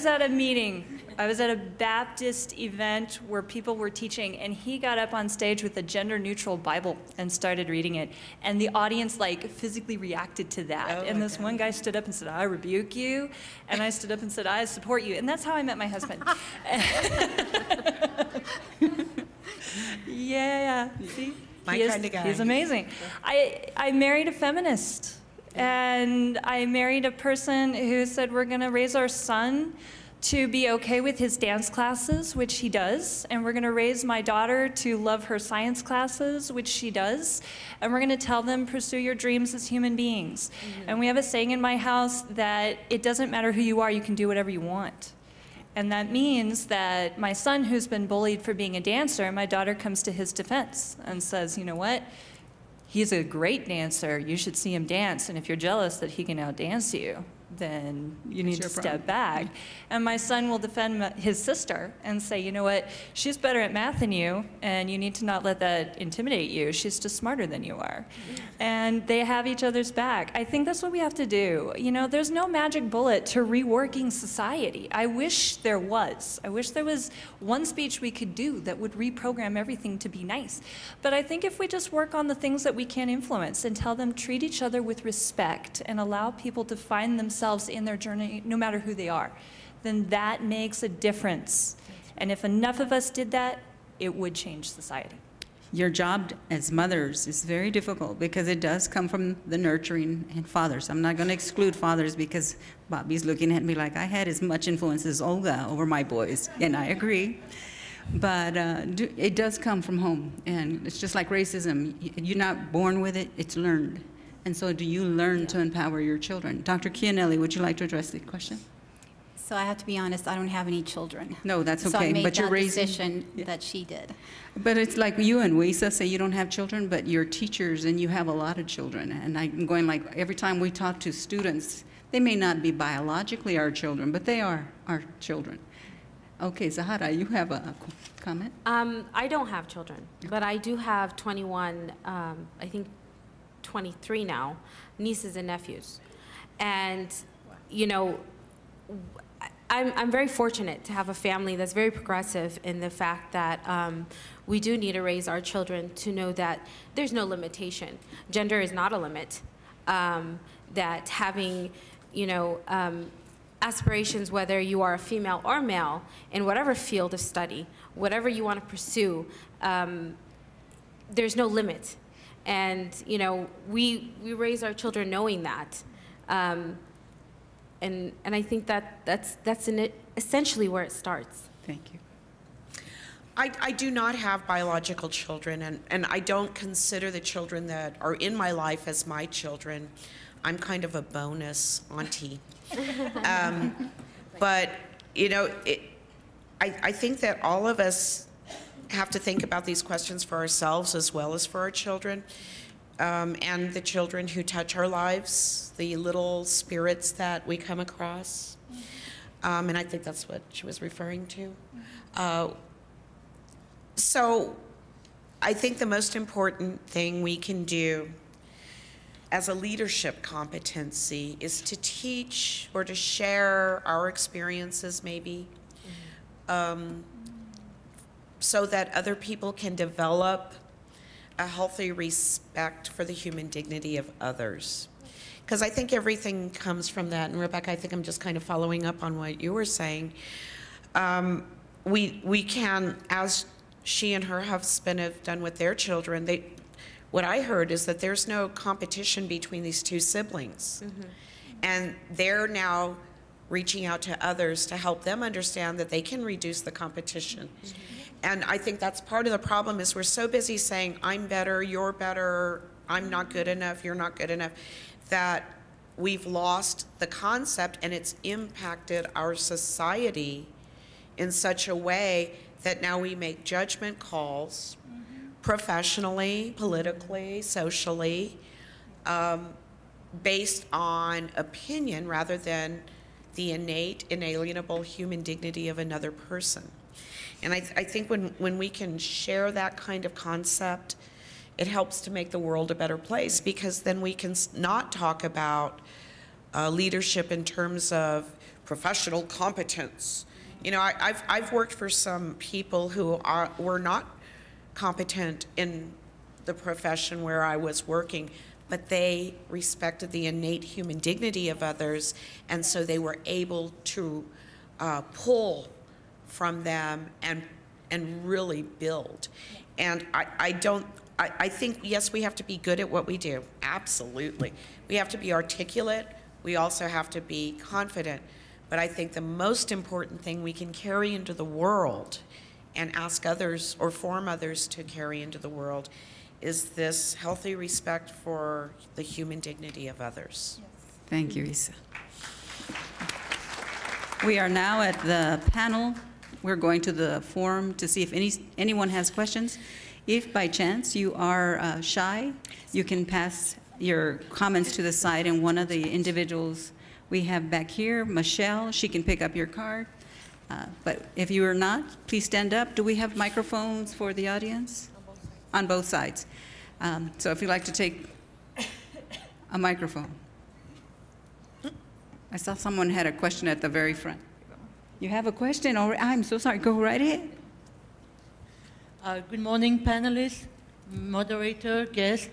at a meeting I was at a Baptist event where people were teaching, and he got up on stage with a gender-neutral Bible and started reading it. And the audience, like, physically reacted to that. Oh, and this one guy stood up and said, "I rebuke you." And I stood up and said, "I support you." And that's how I met my husband. Yeah, see? My kind of guy. He's amazing. I married a feminist. And I married a person who said, we're going to raise our son to be okay with his dance classes, which he does. And we're going to raise my daughter to love her science classes, which she does. And we're going to tell them, pursue your dreams as human beings. And we have a saying in my house that it doesn't matter who you are, you can do whatever you want. And that means that my son, who's been bullied for being a dancer, my daughter comes to his defense and says, you know what? He's a great dancer. You should see him dance. And if you're jealous that he can outdance you, then you need to step back. And my son will defend his sister and say, you know what, she's better at math than you, and you need to not let that intimidate you. She's just smarter than you are. And they have each other's back. I think that's what we have to do. You know, there's no magic bullet to reworking society. I wish there was. I wish there was one speech we could do that would reprogram everything to be nice. But I think if we just work on the things that we can influence and tell them treat each other with respect and allow people to find themselves in their journey, no matter who they are, then that makes a difference. And if enough of us did that, it would change society. Your job as mothers is very difficult because it does come from the nurturing and fathers. I'm not going to exclude fathers because Bobby's looking at me like I had as much influence as Olga over my boys, and I agree. But it does come from home, and it's just like racism. You're not born with it, it's learned. And so do you learn to empower your children? Dr. Chianelli, would you like to address the question? So I have to be honest, I don't have any children. No, that's okay. So I made but you're that raising decision that she did. But it's like you and Wisa say you don't have children, but you're teachers and you have a lot of children. And I'm going like every time we talk to students, they may not be biologically our children, but they are our children. Okay, Zahara, you have a comment? I don't have children, but I do have 21, I think 23 now, nieces and nephews. And, you know, I'm very fortunate to have a family that's very progressive in the fact that we do need to raise our children to know that there's no limitation. Gender is not a limit. That having, you know, aspirations, whether you are a female or male, in whatever field of study, whatever you want to pursue, there's no limit. And, you know, we raise our children knowing that. And I think that's essentially where it starts. Thank you. I do not have biological children, and I don't consider the children that are in my life as my children. I'm kind of a bonus auntie. But, you know, I think that all of us have to think about these questions for ourselves as well as for our children, and the children who touch our lives, the little spirits that we come across. And I think that's what she was referring to. So I think the most important thing we can do as a leadership competency is to teach or to share our experiences maybe, so that other people can develop a healthy respect for the human dignity of others. Because I think everything comes from that. And Rebecca, I think I'm just kind of following up on what you were saying. We can, as she and her husband have done with their children, what I heard is that there's no competition between these two siblings. Mm-hmm. And they're now reaching out to others to help them understand that they can reduce the competition. Mm-hmm. And I think that's part of the problem is we're so busy saying, I'm better, you're better, I'm not good enough, you're not good enough, that we've lost the concept, and it's impacted our society in such a way that now we make judgment calls professionally, politically, socially, based on opinion rather than the innate, inalienable human dignity of another person. And I think when we can share that kind of concept, it helps to make the world a better place, because then we can not talk about leadership in terms of professional competence. You know, I've worked for some people who were not competent in the profession where I was working, but they respected the innate human dignity of others, and so they were able to pull from them and really build. And I think, yes, we have to be good at what we do, absolutely. We have to be articulate, we also have to be confident, but I think the most important thing we can carry into the world and ask others or form others to carry into the world is this healthy respect for the human dignity of others. Yes. Thank you, Isa. We are now at the panel. We're going to the forum to see if anyone has questions. If by chance you are shy, you can pass your comments to the side, and one of the individuals we have back here, Michelle, she can pick up your card. But if you are not, please stand up. Do we have microphones for the audience? On both sides. So if you'd like to take a microphone. I saw someone had a question at the very front. You have a question? I'm so sorry. Go right ahead. Good morning, panelists, moderator, guest.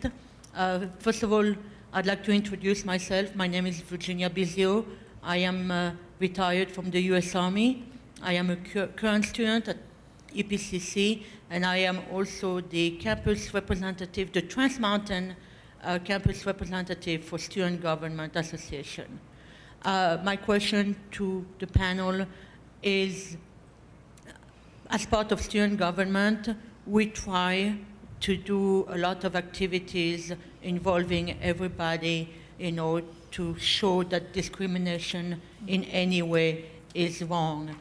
First of all, I'd like to introduce myself. My name is Virginia Bizio. I am retired from the U.S. Army. I am a current student at EPCC, and I am also the campus representative, the Trans Mountain campus representative for Student Government Association. My question to the panel is, as part of student government, we try to do a lot of activities involving everybody, you know, to show that discrimination in any way is wrong.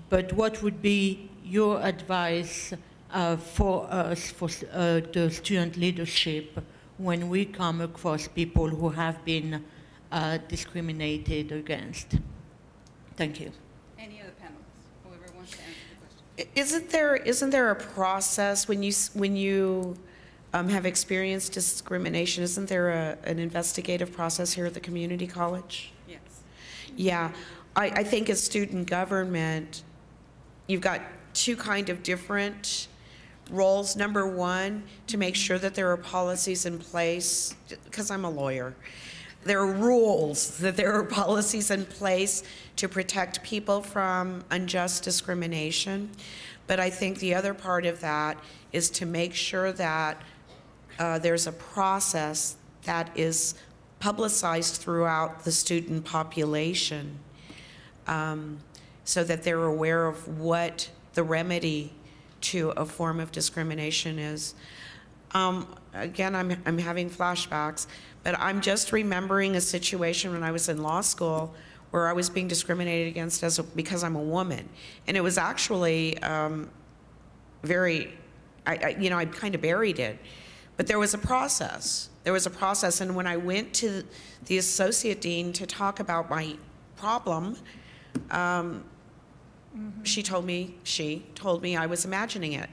But what would be your advice for us, for the student leadership, when we come across people who have been discriminated against? Thank you. Any other panelists? Whoever wants to answer the question. Isn't there a process when you have experienced discrimination? Isn't there an investigative process here at the community college? Yes. Yeah, I think as student government, you've got two kind of different roles. Number one, to make sure that there are policies in place, because I'm a lawyer. There are rules, that there are policies in place to protect people from unjust discrimination. But I think the other part of that is to make sure that there's a process that is publicized throughout the student population, so that they're aware of what the remedy to a form of discrimination is. Again, I'm having flashbacks, but I'm just remembering a situation when I was in law school where I was being discriminated against because I'm a woman. And it was actually I kind of buried it. But there was a process. There was a process, and when I went to the associate dean to talk about my problem, she told me I was imagining it.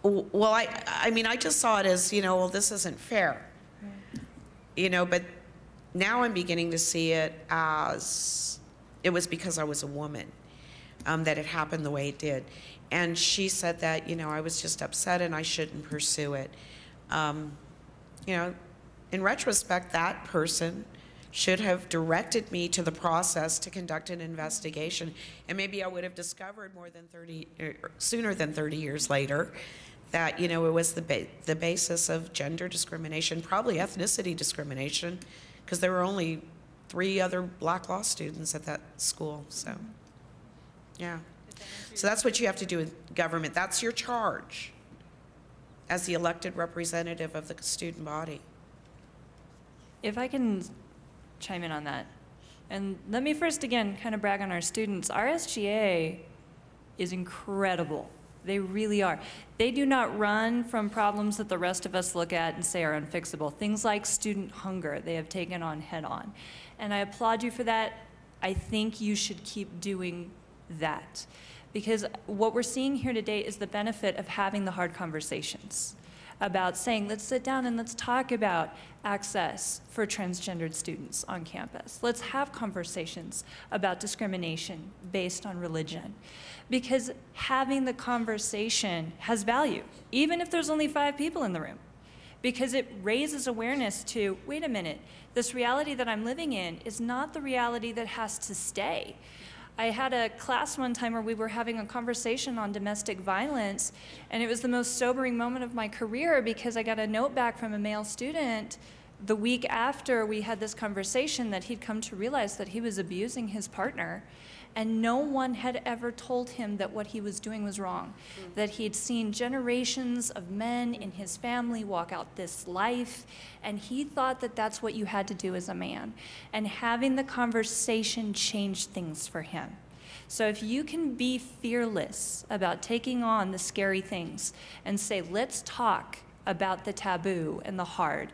Well, I mean, I just saw it as, well, this isn't fair. But now I'm beginning to see it as it was because I was a woman that it happened the way it did. And she said that, I was just upset and I shouldn't pursue it. In retrospect, that person should have directed me to the process to conduct an investigation, and maybe I would have discovered sooner than 30 years later that it was the basis of gender discrimination, probably ethnicity discrimination, because there were only 3 other black law students at that school. So, yeah. So that's what you have to do with government. That's your charge as the elected representative of the student body. If I can chime in on that. And let me first, again, kind of brag on our students. Our SGA is incredible. They really are. They do not run from problems that the rest of us look at and say are unfixable. Things like student hunger, they have taken on head on. And I applaud you for that. I think you should keep doing that. Because what we're seeing here today is the benefit of having the hard conversations. about saying, let's sit down and let's talk about access for transgendered students on campus. Let's have conversations about discrimination based on religion. Because having the conversation has value, even if there's only 5 people in the room. Because it raises awareness to, wait a minute, this reality that I'm living in is not the reality that has to stay. I had a class one time where we were having a conversation on domestic violence, and it was the most sobering moment of my career because I got a note back from a male student the week after we had this conversation that he'd come to realize that he was abusing his partner, and no one had ever told him that what he was doing was wrong, that he'd seen generations of men in his family walk out this life, and he thought that that's what you had to do as a man. And having the conversation changed things for him. So if you can be fearless about taking on the scary things and say, let's talk about the taboo and the hard,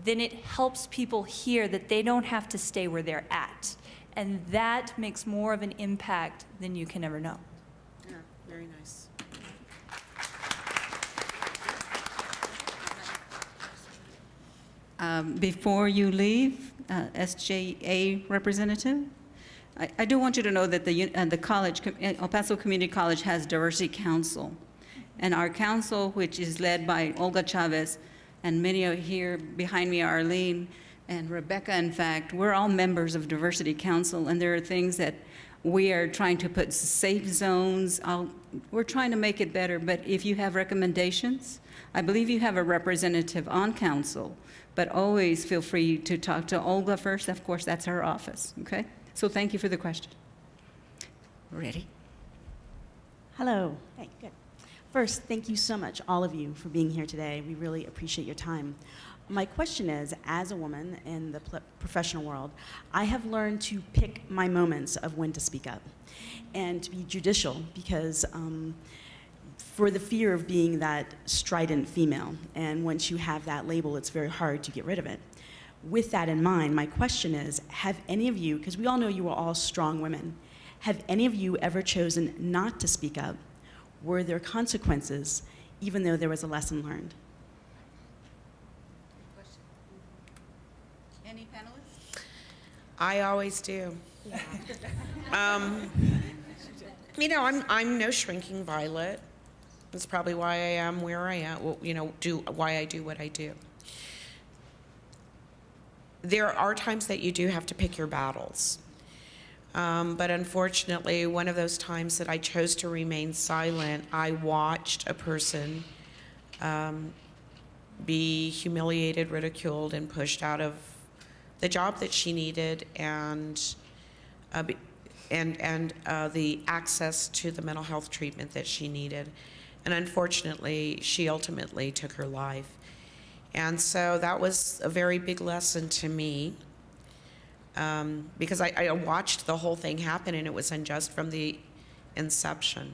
then it helps people hear that they don't have to stay where they're at. And that makes more of an impact than you can ever know. Yeah, very nice. Before you leave, SJA representative, I do want you to know that the college, El Paso Community College, has Diversity Council. And our council, which is led by Olga Chavez, and many are here behind me, Arlene, and Rebecca, in fact, we're all members of Diversity Council, and there are things that we are trying to put safe zones. We're trying to make it better, but if you have recommendations, I believe you have a representative on council, but always feel free to talk to Olga first. Of course, that's her office, okay? So thank you for the question. Ready? Hello. Hey, good. First, thank you so much, all of you, for being here today. We really appreciate your time. My question is, as a woman in the professional world, I have learned to pick my moments of when to speak up and to be judicial because for the fear of being that strident female, and once you have that label, it's very hard to get rid of it. With that in mind, my question is, have any of you, because we all know you are all strong women, have any of you ever chosen not to speak up? Were there consequences, even though there was a lesson learned? Any panelists? I always do. You know, I'm no shrinking violet. That's probably why I am where I am. Well, you know, why I do what I do. There are times that you do have to pick your battles. But unfortunately, one of those times that I chose to remain silent, I watched a person be humiliated, ridiculed, and pushed out of the job that she needed and the access to the mental health treatment that she needed. And unfortunately, she ultimately took her life. And so that was a very big lesson to me. Because I watched the whole thing happen and it was unjust from the inception.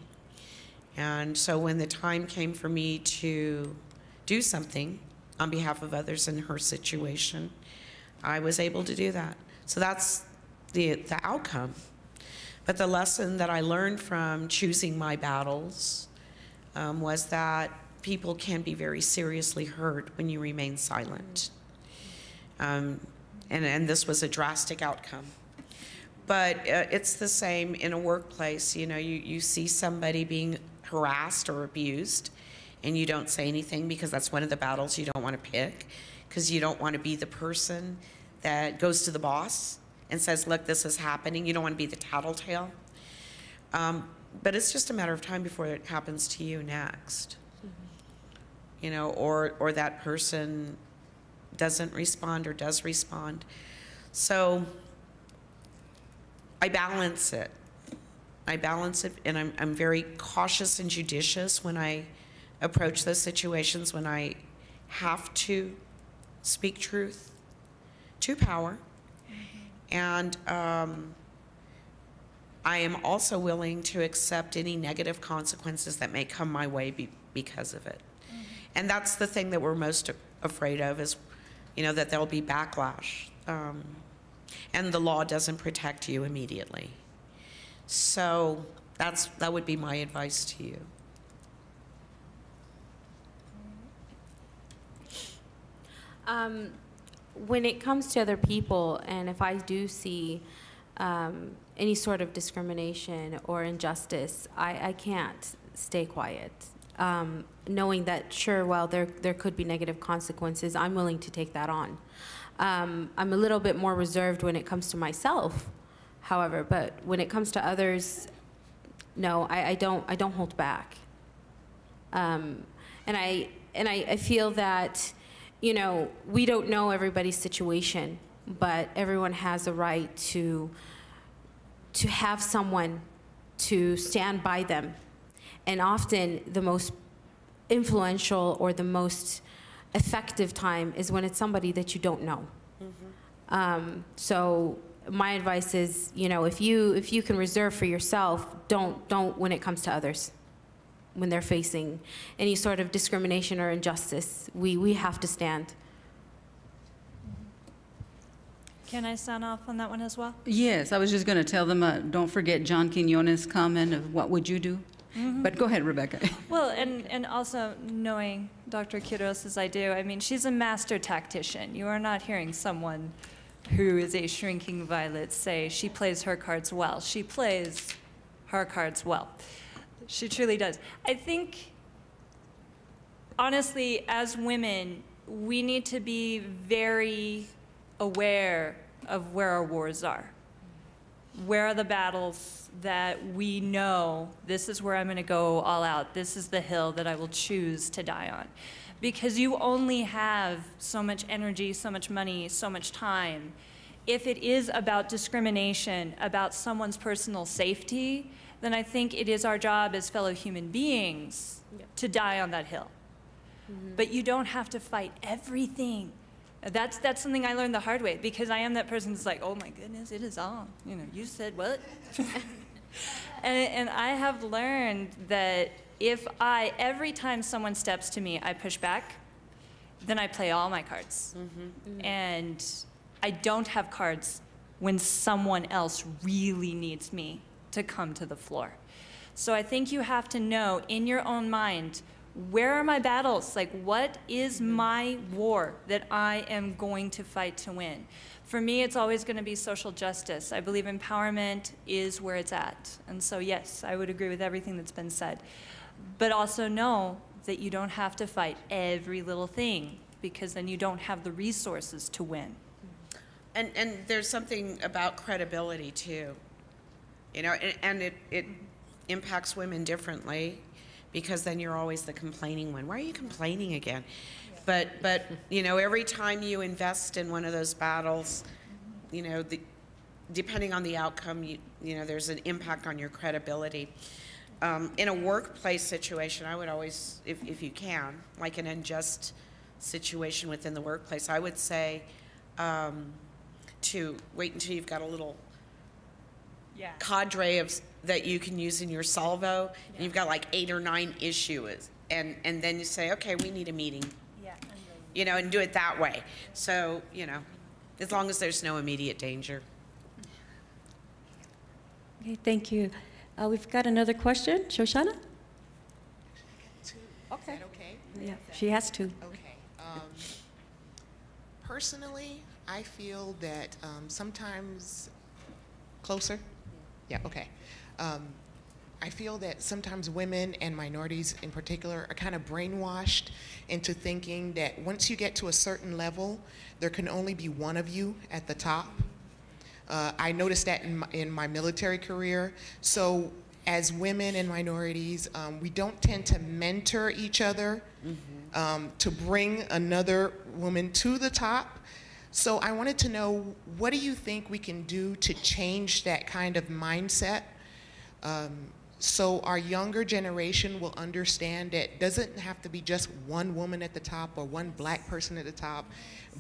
And so when the time came for me to do something on behalf of others in her situation, I was able to do that. So that's the outcome. But the lesson that I learned from choosing my battles was that people can be very seriously hurt when you remain silent. And this was a drastic outcome. But it's the same in a workplace. You know, you see somebody being harassed or abused, and you don't say anything because that's one of the battles you don't want to pick, because you don't want to be the person that goes to the boss and says, look, this is happening. You don't want to be the tattletale. But it's just a matter of time before it happens to you next. You know, or that person doesn't respond or does respond. So I balance it. And I'm very cautious and judicious when I approach those situations, when I have to speak truth to power. And I am also willing to accept any negative consequences that may come my way because of it. And that's the thing that we're most afraid of is, you know, that there'll be backlash. And the law doesn't protect you immediately. So that would be my advice to you. When it comes to other people, and if I do see any sort of discrimination or injustice, I can't stay quiet. Knowing that, sure, well, there could be negative consequences, I'm willing to take that on. I'm a little bit more reserved when it comes to myself, however, but when it comes to others, no, I don't hold back. And I feel that, you know, we don't know everybody's situation, but everyone has a right to have someone to stand by them. And often the most influential or the most effective time is when it's somebody that you don't know. So my advice is, you know, if you can reserve for yourself, don't when it comes to others. When they're facing any sort of discrimination or injustice, we have to stand. Can I sign off on that one as well? Yes, I was just going to tell them, don't forget John Quinones' comment of what would you do? But go ahead, Rebecca. Well, and also knowing Dr. Quiroz as I do, I mean, she's a master tactician. You are not hearing someone who is a shrinking violet say she plays her cards well. She plays her cards well. She truly does. I think, honestly, as women, we need to be very aware of where our wars are. Where are the battles that we know this is where I'm going to go all out? This is the hill that I will choose to die on. Because you only have so much energy, so much money, so much time. If it is about discrimination, about someone's personal safety, then I think it is our job as fellow human beings to die on that hill. But you don't have to fight everything. That's something I learned the hard way, because I am that person who's like, oh my goodness, it is on. You know, you said what? and I have learned that if every time someone steps to me, I push back, then I play all my cards. And I don't have cards when someone else really needs me to come to the floor. So I think you have to know in your own mind, where are my battles? Like, what is my war that I am going to fight to win? For me, it's always going to be social justice. I believe empowerment is where it's at. And so, yes, I would agree with everything that's been said. But also know that you don't have to fight every little thing, because then you don't have the resources to win. And there's something about credibility, too. You know, and it impacts women differently, because then you're always the complaining one. Why are you complaining again? But you know, every time you invest in one of those battles, you know, depending on the outcome, you know, there's an impact on your credibility. In a workplace situation, I would always, if you can, like an unjust situation within the workplace, I would say to wait until you've got a little cadre that you can use in your salvo, and you've got like 8 or 9 issues, and then you say, okay, we need a meeting, you know, and do it that way. So, you know, as long as there's no immediate danger. Okay, thank you. We've got another question. Shoshana? Okay. Is that okay? Yeah, she has to. Okay. Personally, I feel that sometimes, closer? Yeah, okay. I feel that sometimes women and minorities in particular are kind of brainwashed into thinking that once you get to a certain level, there can only be one of you at the top. I noticed that in my military career. So as women and minorities, we don't tend to mentor each other to bring another woman to the top. So I wanted to know, what do you think we can do to change that kind of mindset so our younger generation will understand that it doesn't have to be just one woman at the top or one black person at the top,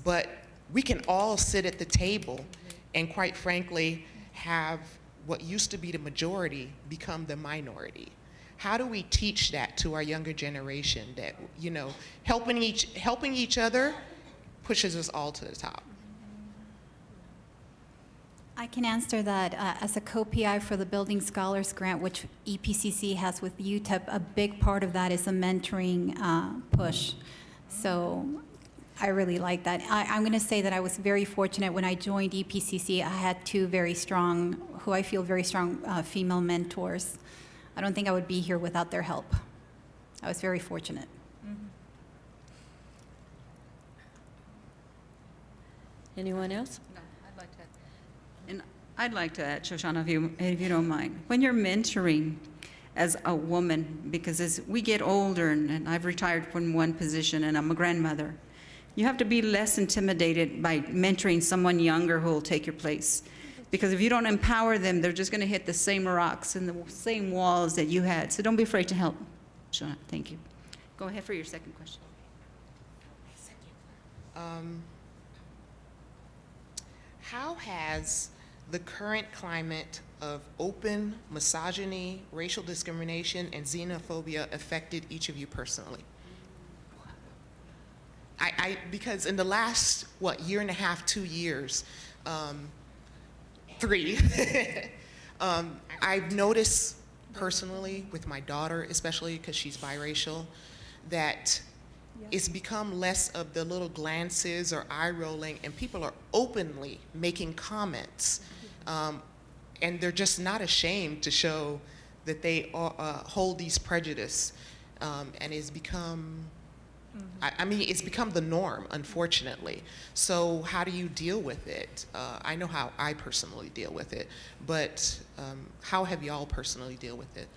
but we can all sit at the table and, quite frankly, have what used to be the majority become the minority. How do we teach that to our younger generation, that, you know, helping each other pushes us all to the top? I can answer that. As a co-PI for the Building Scholars Grant, which EPCC has with UTEP, a big part of that is a mentoring push. So I really like that. I'm going to say that I was very fortunate when I joined EPCC. I had two very strong, who I feel very strong female mentors. I don't think I would be here without their help. I was very fortunate. Anyone else? No, I'd like to add, Shoshana, if you don't mind. When you're mentoring as a woman, because as we get older, and I've retired from one position and I'm a grandmother, you have to be less intimidated by mentoring someone younger who will take your place. Because if you don't empower them, they're just going to hit the same rocks and the same walls that you had. So don't be afraid to help. Shoshana, thank you. Go ahead for your second question. How has the current climate of open misogyny, racial discrimination, and xenophobia affected each of you personally? Because in the last, year and a half, 2 years, 3, I've noticed personally with my daughter, especially because she's biracial, that it's become less of the little glances or eye rolling, and people are openly making comments, and they're just not ashamed to show that they hold these prejudice, and it's become, I mean, it's become the norm, unfortunately. So how do you deal with it? I know how I personally deal with it, but how have y'all personally deal with it?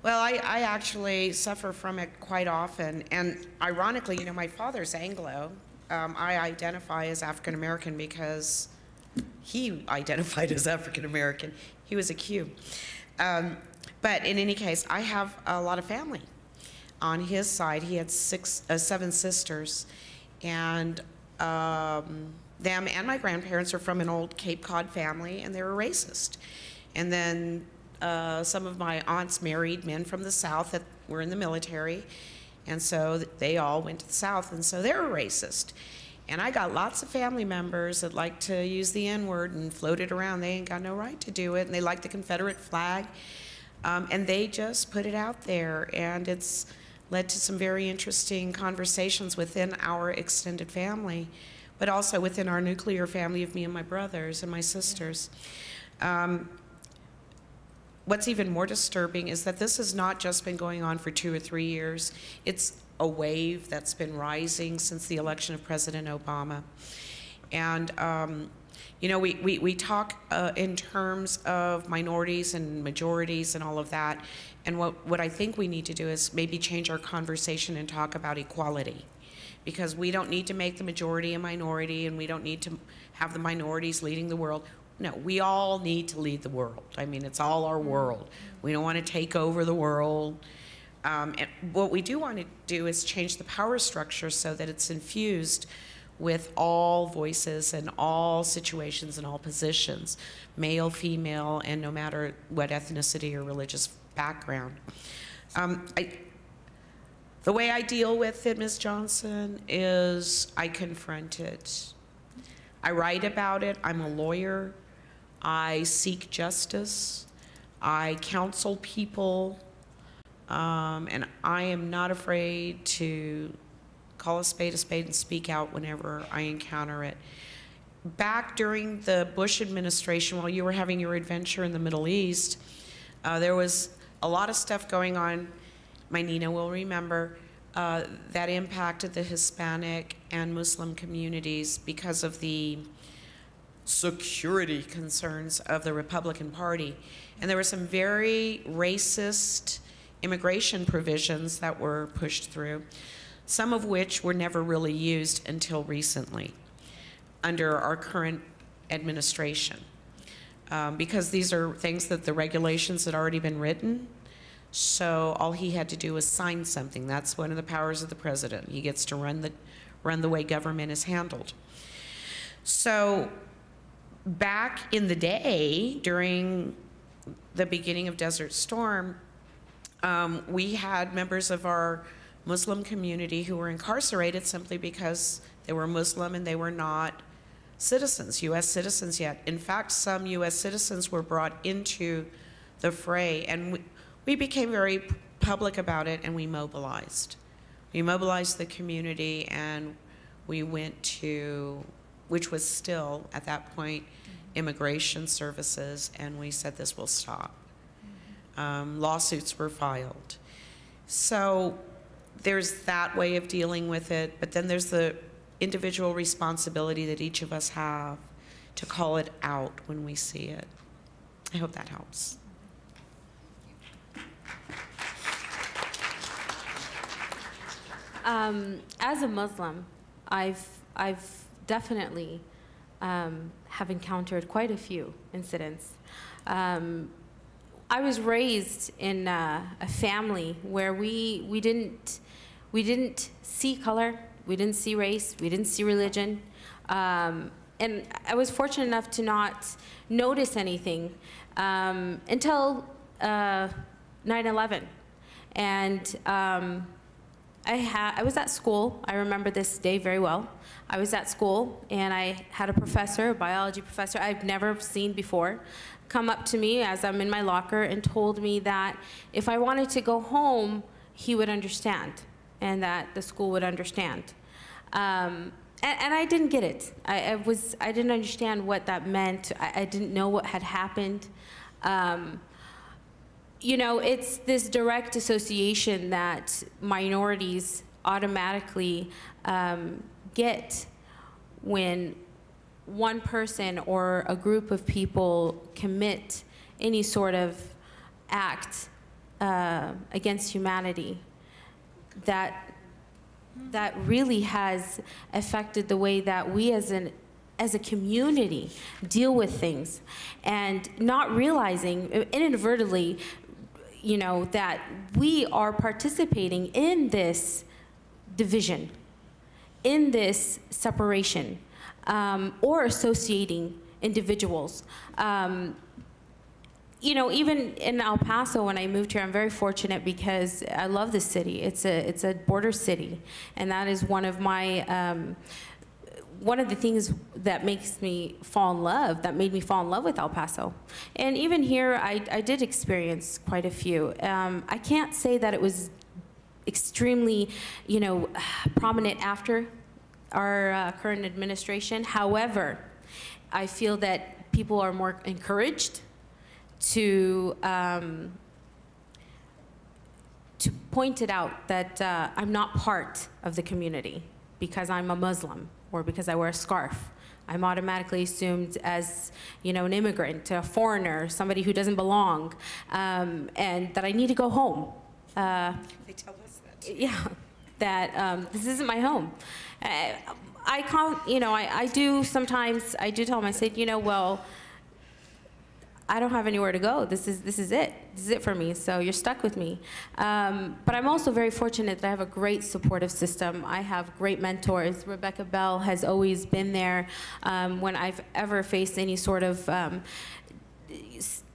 Well, I actually suffer from it quite often, and ironically, you know, my father's Anglo. I identify as African American because he identified as African American. He was a Q. But in any case, I have a lot of family. On his side, he had 7 sisters, and them and my grandparents are from an old Cape Cod family, and they were racist. And then some of my aunts married men from the South that were in the military, and so they all went to the South, and so they were racist. And I got lots of family members that like to use the N-word and float it around. They ain't got no right to do it, and they like the Confederate flag, and they just put it out there, and it's led to some very interesting conversations within our extended family, but also within our nuclear family of me and my brothers and my sisters. What's even more disturbing is that this has not just been going on for 2 or 3 years. It's a wave that's been rising since the election of President Obama. And, you know, we talk in terms of minorities and majorities and all of that. And what I think we need to do is maybe change our conversation and talk about equality. Because we don't need to make the majority a minority, and we don't need to have the minorities leading the world. No, we all need to lead the world. I mean, it's all our world. We don't want to take over the world. And what we do want to do is change the power structure so that it's infused with all voices and all situations and all positions, male, female, and no matter what ethnicity or religious background. The way I deal with it, Ms. Johnson, is I confront it. I write about it. I'm a lawyer. I seek justice. I counsel people. And I am not afraid to call a spade and speak out whenever I encounter it. Back during the Bush administration, while you were having your adventure in the Middle East, there was a lot of stuff going on, my Nina will remember, that impacted the Hispanic and Muslim communities because of the security concerns of the Republican Party. And there were some very racist immigration provisions that were pushed through, some of which were never really used until recently under our current administration. Because these are things that the regulations had already been written, so all he had to do was sign something. That's one of the powers of the president. He gets to run the way government is handled. So back in the day, during the beginning of Desert Storm, we had members of our Muslim community who were incarcerated simply because they were Muslim and they were not citizens, U.S. citizens yet. In fact, some U.S. citizens were brought into the fray, and we became very public about it, and we mobilized. We mobilized the community, and We went to, which was still at that point, immigration services, and we said this will stop. Lawsuits were filed. So there's that way of dealing with it, but then there's the individual responsibility that each of us have to call it out when we see it. I hope that helps. As a Muslim, I've definitely have encountered quite a few incidents. I was raised in a family where we didn't see color, we didn't see race, we didn't see religion, and I was fortunate enough to not notice anything until 9/11, and I was at school. I remember this day very well. I was at school, and I had a professor, a biology professor I've never seen before, come up to me as I'm in my locker and told me that if I wanted to go home, he would understand, and that the school would understand. And I didn't get it. I didn't understand what that meant. I didn't know what had happened. You know, it's this direct association that minorities automatically get when one person or a group of people commit any sort of act against humanity that really has affected the way that we as a community deal with things, and not realizing inadvertently, you know, that we are participating in this division, in this separation, or associating individuals. You know, even in El Paso, when I moved here, I'm very fortunate because I love this city. It's a border city, and that is one of my one of the things that makes me fall in love, that made me fall in love with El Paso. And even here, I did experience quite a few. I can't say that it was extremely, you know, prominent after our current administration. However, I feel that people are more encouraged to point it out that I'm not part of the community because I'm a Muslim or because I wear a scarf. I'm automatically assumed as, you know, an immigrant, a foreigner, somebody who doesn't belong, and that I need to go home. They tell us that. Yeah, that this isn't my home. I can't, you know, I do sometimes, I do tell them, I say, you know, well, I don't have anywhere to go. This is it. This is it for me. So you're stuck with me. But I'm also very fortunate that I have a great supportive system. I have great mentors. Rebecca Bell has always been there when I've ever faced any sort of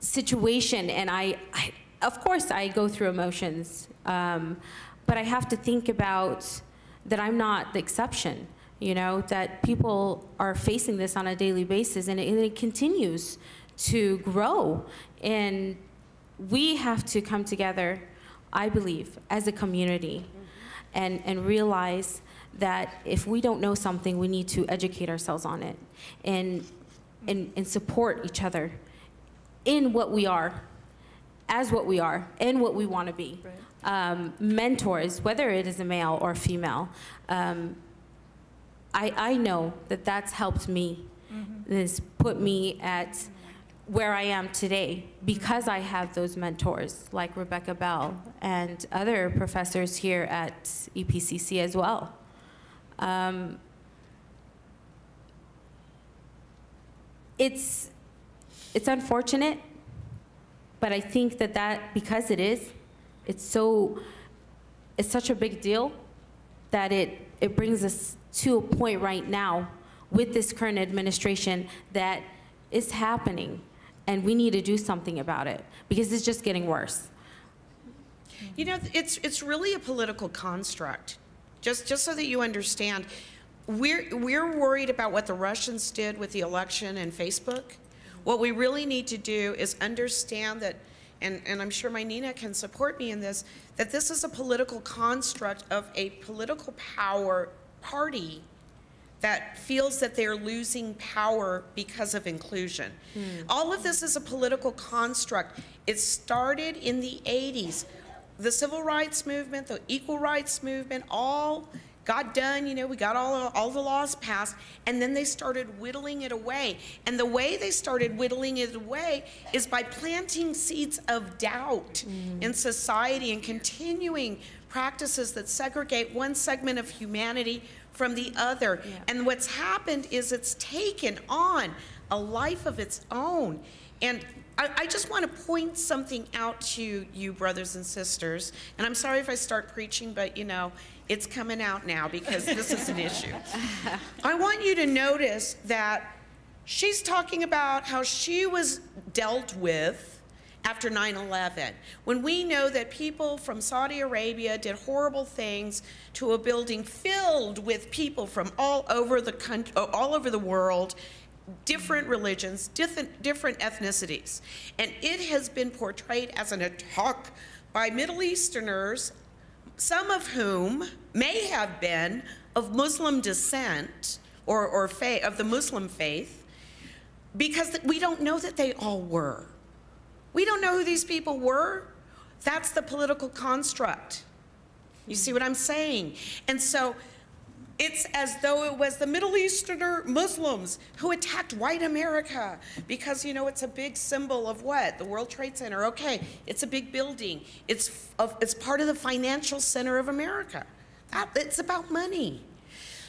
situation. And I, of course, I go through emotions. But I have to think about that I'm not the exception. You know, that people are facing this on a daily basis, and it continues to grow, and we have to come together, I believe, as a community, and realize that if we don't know something, we need to educate ourselves on it, and support each other in what we are, as what we are, and what we want to be. Right. Mentors, whether it is a male or female, I know that that's helped me. It's put me at where I am today because I have those mentors like Rebecca Bell and other professors here at EPCC as well. It's unfortunate, but I think that because it's such a big deal that it brings us to a point right now with this current administration that is happening. And we need to do something about it because it's just getting worse. You know, it's really a political construct. Just so that you understand, we're worried about what the Russians did with the election and Facebook. What we really need to do is understand that, and I'm sure my Nina can support me in this, that this is a political construct of a political power party that feels that they're losing power because of inclusion. All of this is a political construct. It started in the 80s. The civil rights movement, the equal rights movement, all got done, you know, we got all the laws passed, and then they started whittling it away. And the way they started whittling it away is by planting seeds of doubt in society and continuing practices that segregate one segment of humanity from the other. And what's happened is it's taken on a life of its own. And I just want to point something out to you, brothers and sisters. And I'm sorry if I start preaching, but you know, it's coming out now because this is an issue. I want you to notice that she's talking about how she was dealt with after 9/11, when we know that people from Saudi Arabia did horrible things to a building filled with people from all over the country, all over the world, different religions, different ethnicities. And it has been portrayed as an attack by Middle Easterners, some of whom may have been of Muslim descent or of the Muslim faith, because we don't know that they all were. We don't know who these people were. That's the political construct. You see what I'm saying? And so it's as though it was the Middle Easterner Muslims who attacked white America because, you know, it's a big symbol of what? The World Trade Center. Okay, it's a big building. It's part of the financial center of America. It's about money.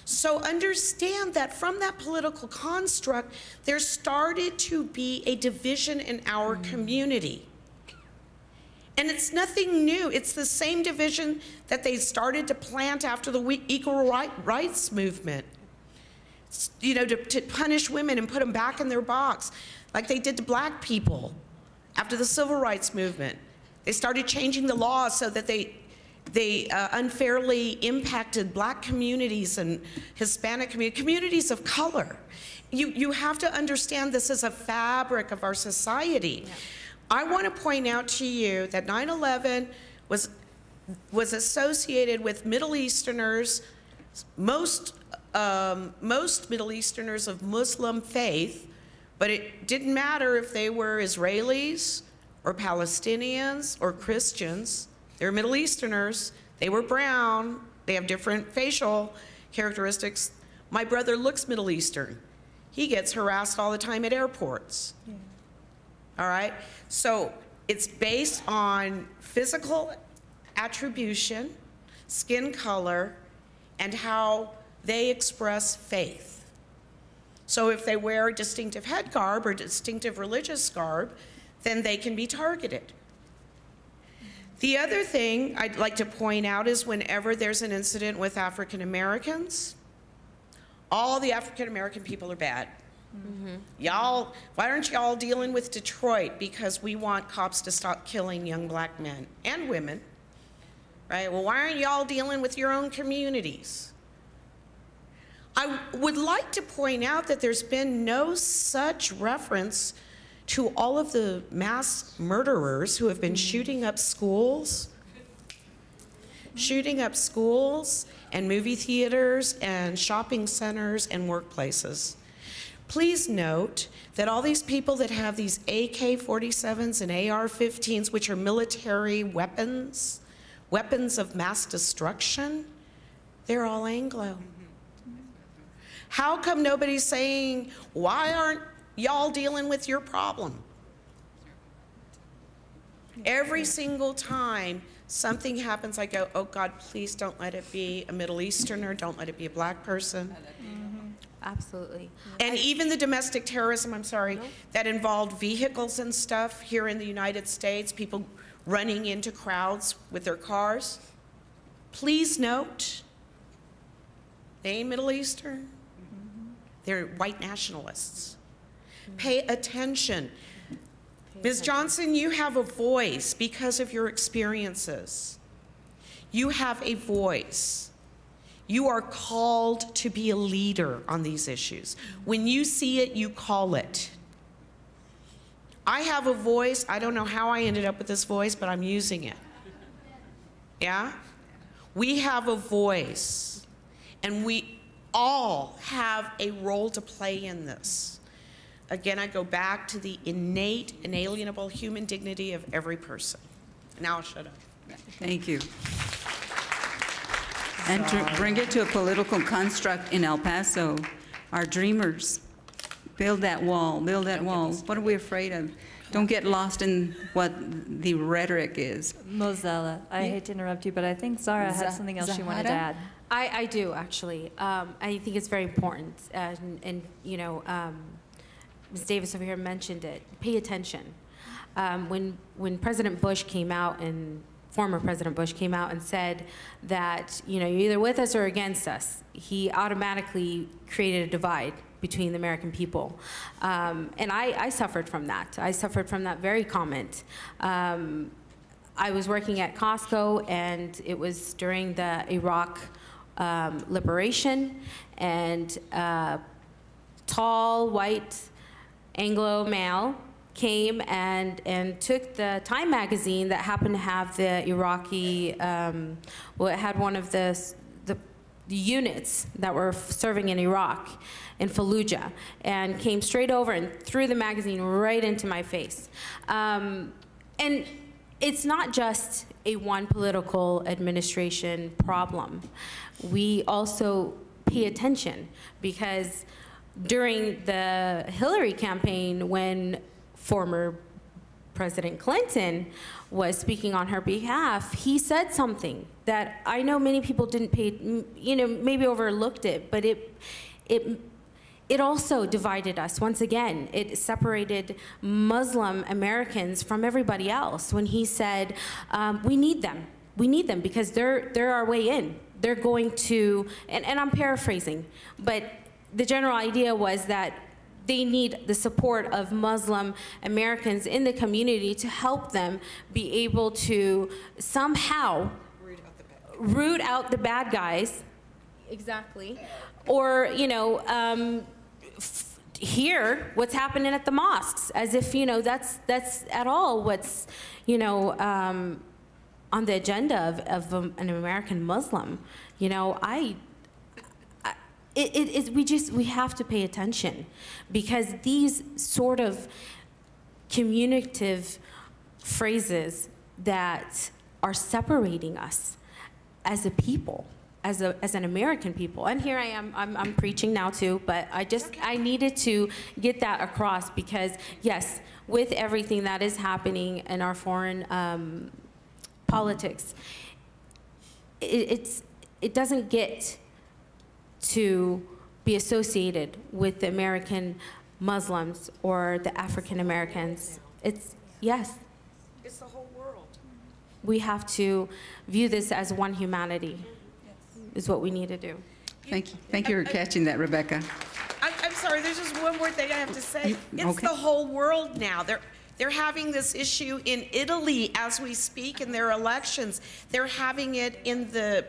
So understand that from that political construct, there started to be a division in our community. And it's nothing new. It's the same division that they started to plant after the equal rights movement. You know, to punish women and put them back in their box, like they did to black people after the civil rights movement. They started changing the laws so that they unfairly impacted black communities and Hispanic communities of color. You have to understand this is a fabric of our society. Yeah. I want to point out to you that 9/11 was associated with Middle Easterners, most Middle Easterners of Muslim faith, but it didn't matter if they were Israelis or Palestinians or Christians. They're Middle Easterners. They were brown. They have different facial characteristics. My brother looks Middle Eastern. He gets harassed all the time at airports. Yeah. All right? So it's based on physical attribution, skin color, and how they express faith. So if they wear a distinctive head garb or distinctive religious garb, then they can be targeted. The other thing I'd like to point out is whenever there's an incident with African Americans, all the African American people are bad. Y'all, why aren't y'all dealing with Detroit? Because we want cops to stop killing young black men and women, right? Well, why aren't y'all dealing with your own communities? I would like to point out that there's been no such reference to all of the mass murderers who have been shooting up schools and movie theaters and shopping centers and workplaces. Please note that all these people that have these AK-47s and AR-15s, which are military weapons, weapons of mass destruction, they're all Anglo. How come nobody's saying, why aren't y'all dealing with your problem? Every single time something happens, I go, oh God, please don't let it be a Middle Easterner, don't let it be a black person. Absolutely. And even the domestic terrorism, that involved vehicles and stuff here in the United States, people running into crowds with their cars. Please note, they ain't Middle Eastern. They're white nationalists. Pay attention. Ms. Johnson, you have a voice because of your experiences. You have a voice. You are called to be a leader on these issues. When you see it, you call it. I have a voice. I don't know how I ended up with this voice, but I'm using it. Yeah? We have a voice. And all have a role to play in this. Again, I go back to the innate, inalienable human dignity of every person. Now I'll shut up. Thank you. And to bring it to a political construct in El Paso, our dreamers, build that wall, build that wall. What are we afraid of? Don't get lost in what the rhetoric is. Mozella, I hate to interrupt you, but I think Zara had something else she wanted to add. I do, actually. I think it's very important. And you know, Ms. Davis over here mentioned it. Pay attention. When President Bush came out, and former President Bush came out and said that, you know, you're either with us or against us, he automatically created a divide between the American people. And I suffered from that. I suffered from that very comment. I was working at Costco, and it was during the Iraq liberation, and tall, white, Anglo male came and took the Time magazine that happened to have the Iraqi, well, it had one of the units that were serving in Iraq, in Fallujah, and came straight over and threw the magazine right into my face. And it's not just a one political administration problem. We also pay attention, because during the Hillary campaign, when former President Clinton was speaking on her behalf, he said something that I know many people didn't pay, you know, maybe overlooked it, but it also divided us. Once again, it separated Muslim Americans from everybody else when he said, we need them. We need them because they're our way in. They're going to, and I'm paraphrasing, but the general idea was that they need the support of Muslim Americans in the community to help them be able to somehow root out the bad guys. Exactly. Or, you know, hear what's happening at the mosques, as if, you know, that's at all what's, you know, on the agenda of an American Muslim. You know, we have to pay attention, because these sort of communicative phrases that are separating us as a people, as an American people. And here I am, I'm preaching now too, but I needed to get that across, because yes, with everything that is happening in our foreign politics, it doesn't get to be associated with the American Muslims or the African Americans. Yes. It's the whole world. We have to view this as one humanity, is what we need to do. Thank you. Thank you for catching that, Rebecca. I'm sorry, there's just one more thing I have to say. It's the whole world now. They're having this issue in Italy as we speak in their elections. They're having it in the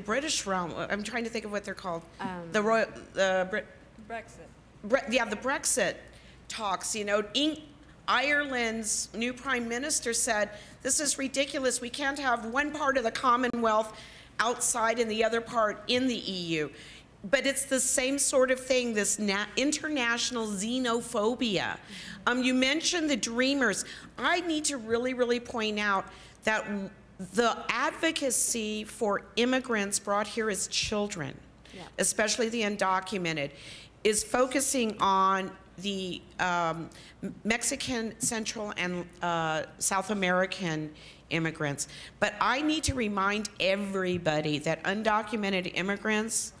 British realm. I'm trying to think of what they're called. Brexit. The Brexit talks. You know, Ireland's new prime minister said, "This is ridiculous. We can't have one part of the Commonwealth outside and the other part in the EU." But it's the same sort of thing, this international xenophobia. You mentioned the Dreamers. I need to really, really point out that the advocacy for immigrants brought here as children, especially the undocumented, is focusing on the Mexican, Central, and South American immigrants. But I need to remind everybody that undocumented immigrants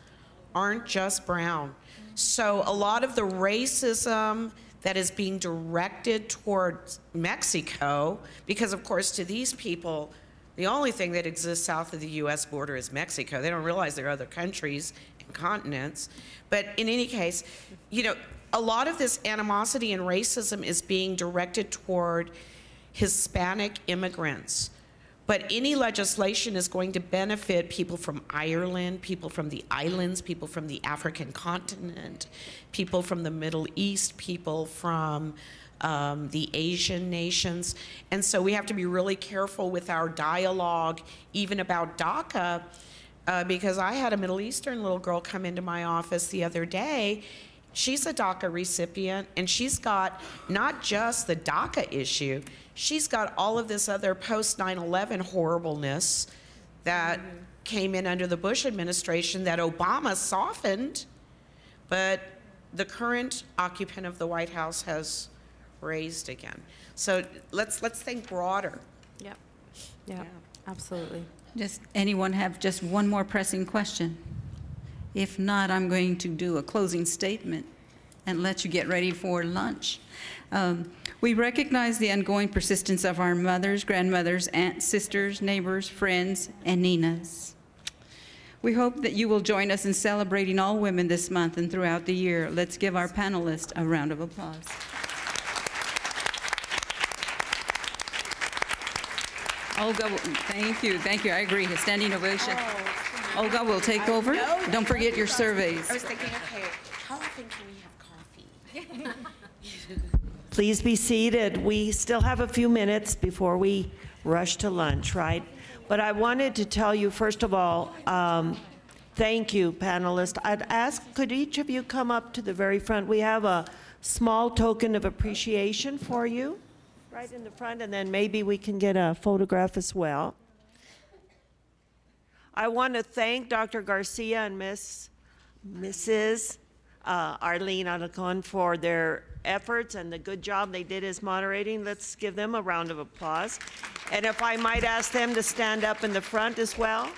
aren't just brown. So a lot of the racism that is being directed towards Mexico, because of course to these people, the only thing that exists south of the US border is Mexico. They don't realize there are other countries and continents. But in any case, you know, a lot of this animosity and racism is being directed toward Hispanic immigrants. But any legislation is going to benefit people from Ireland, people from the islands, people from the African continent, people from the Middle East, people from the Asian nations. And so we have to be really careful with our dialogue, even about DACA, because I had a Middle Eastern little girl come into my office the other day. She's a DACA recipient, and she's got not just the DACA issue, she's got all of this other post 9/11 horribleness that came in under the Bush administration that Obama softened, but the current occupant of the White House has raised again. So let's think broader. Yep. Yeah, absolutely. Does anyone have just one more pressing question? If not, I'm going to do a closing statement and let you get ready for lunch. We recognize the ongoing persistence of our mothers, grandmothers, aunts, sisters, neighbors, friends, and Ninas. We hope that you will join us in celebrating all women this month and throughout the year. Let's give our panelists a round of applause. Olga, thank you, I agree, a standing ovation. Olga will take over. Don't forget your surveys. I was thinking, okay, how often can we have coffee? Please be seated. We still have a few minutes before we rush to lunch, right? But I wanted to tell you, first of all, thank you, panelists. I'd ask, could each of you come up to the very front? We have a small token of appreciation for you right in the front, and then maybe we can get a photograph as well. I want to thank Dr. Garcia and Mrs. Arlene Alacon for their efforts and the good job they did as moderating. Let's give them a round of applause. And if I might ask them to stand up in the front as well.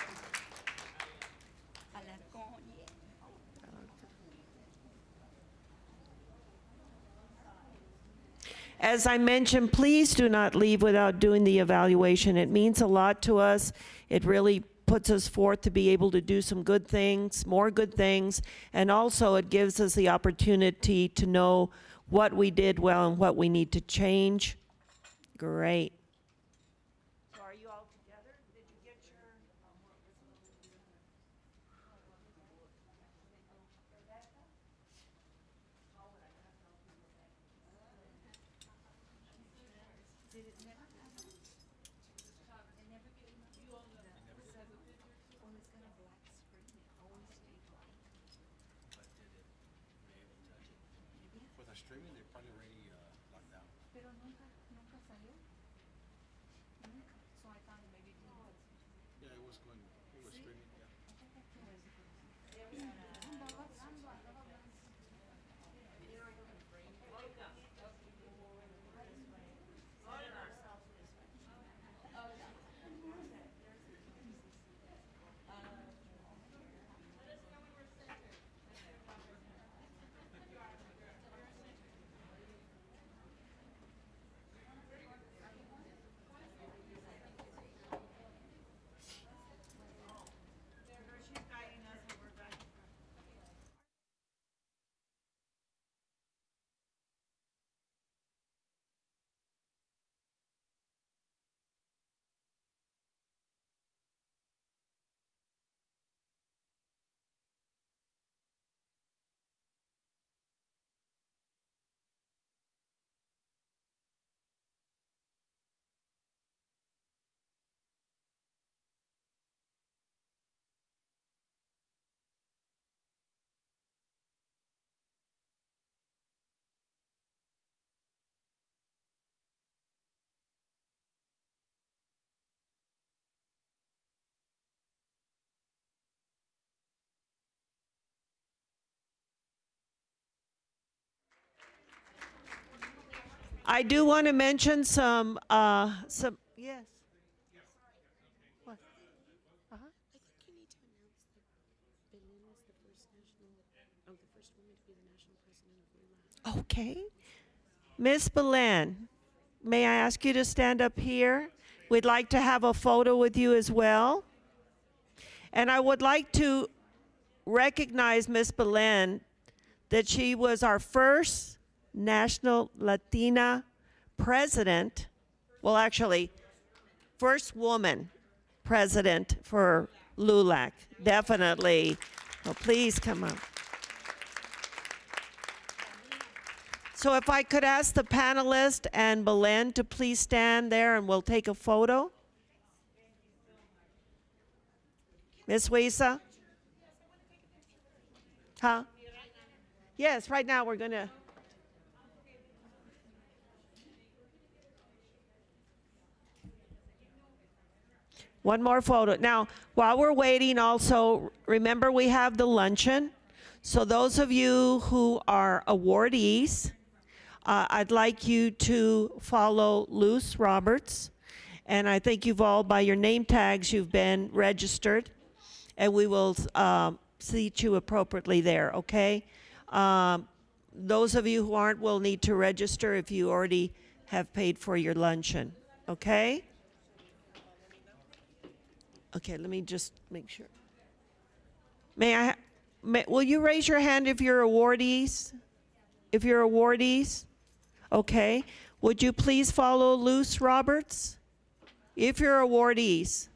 As I mentioned, please do not leave without doing the evaluation. It means a lot to us. It really puts us forth to be able to do some good things, more good things, and also it gives us the opportunity to know what we did well and what we need to change. Great. So are you all together? Did you get your... I do want to mention some yes. What? I think you need to announce that Belen is the first woman to be the national president of LULAC. Okay. Miss Belen, may I ask you to stand up here? We'd like to have a photo with you as well. And I would like to recognize Miss Belen that she was our first national Latina president, well actually, first woman president for LULAC, definitely. Well, please come up. So if I could ask the panelist and Belen to please stand there and we'll take a photo. Miss Wisa? Huh? Yes, right now we're going to. One more photo. Now, while we're waiting, also, remember we have the luncheon. So those of you who are awardees, I'd like you to follow Luz Roberts. And I think you've all, by your name tags, you've been registered. And we will seat you appropriately there, okay? Those of you who aren't will need to register if you already have paid for your luncheon, okay? Okay, let me just make sure. Will you raise your hand if you're awardees? If you're awardees? Okay. Would you please follow Luz Roberts? If you're awardees.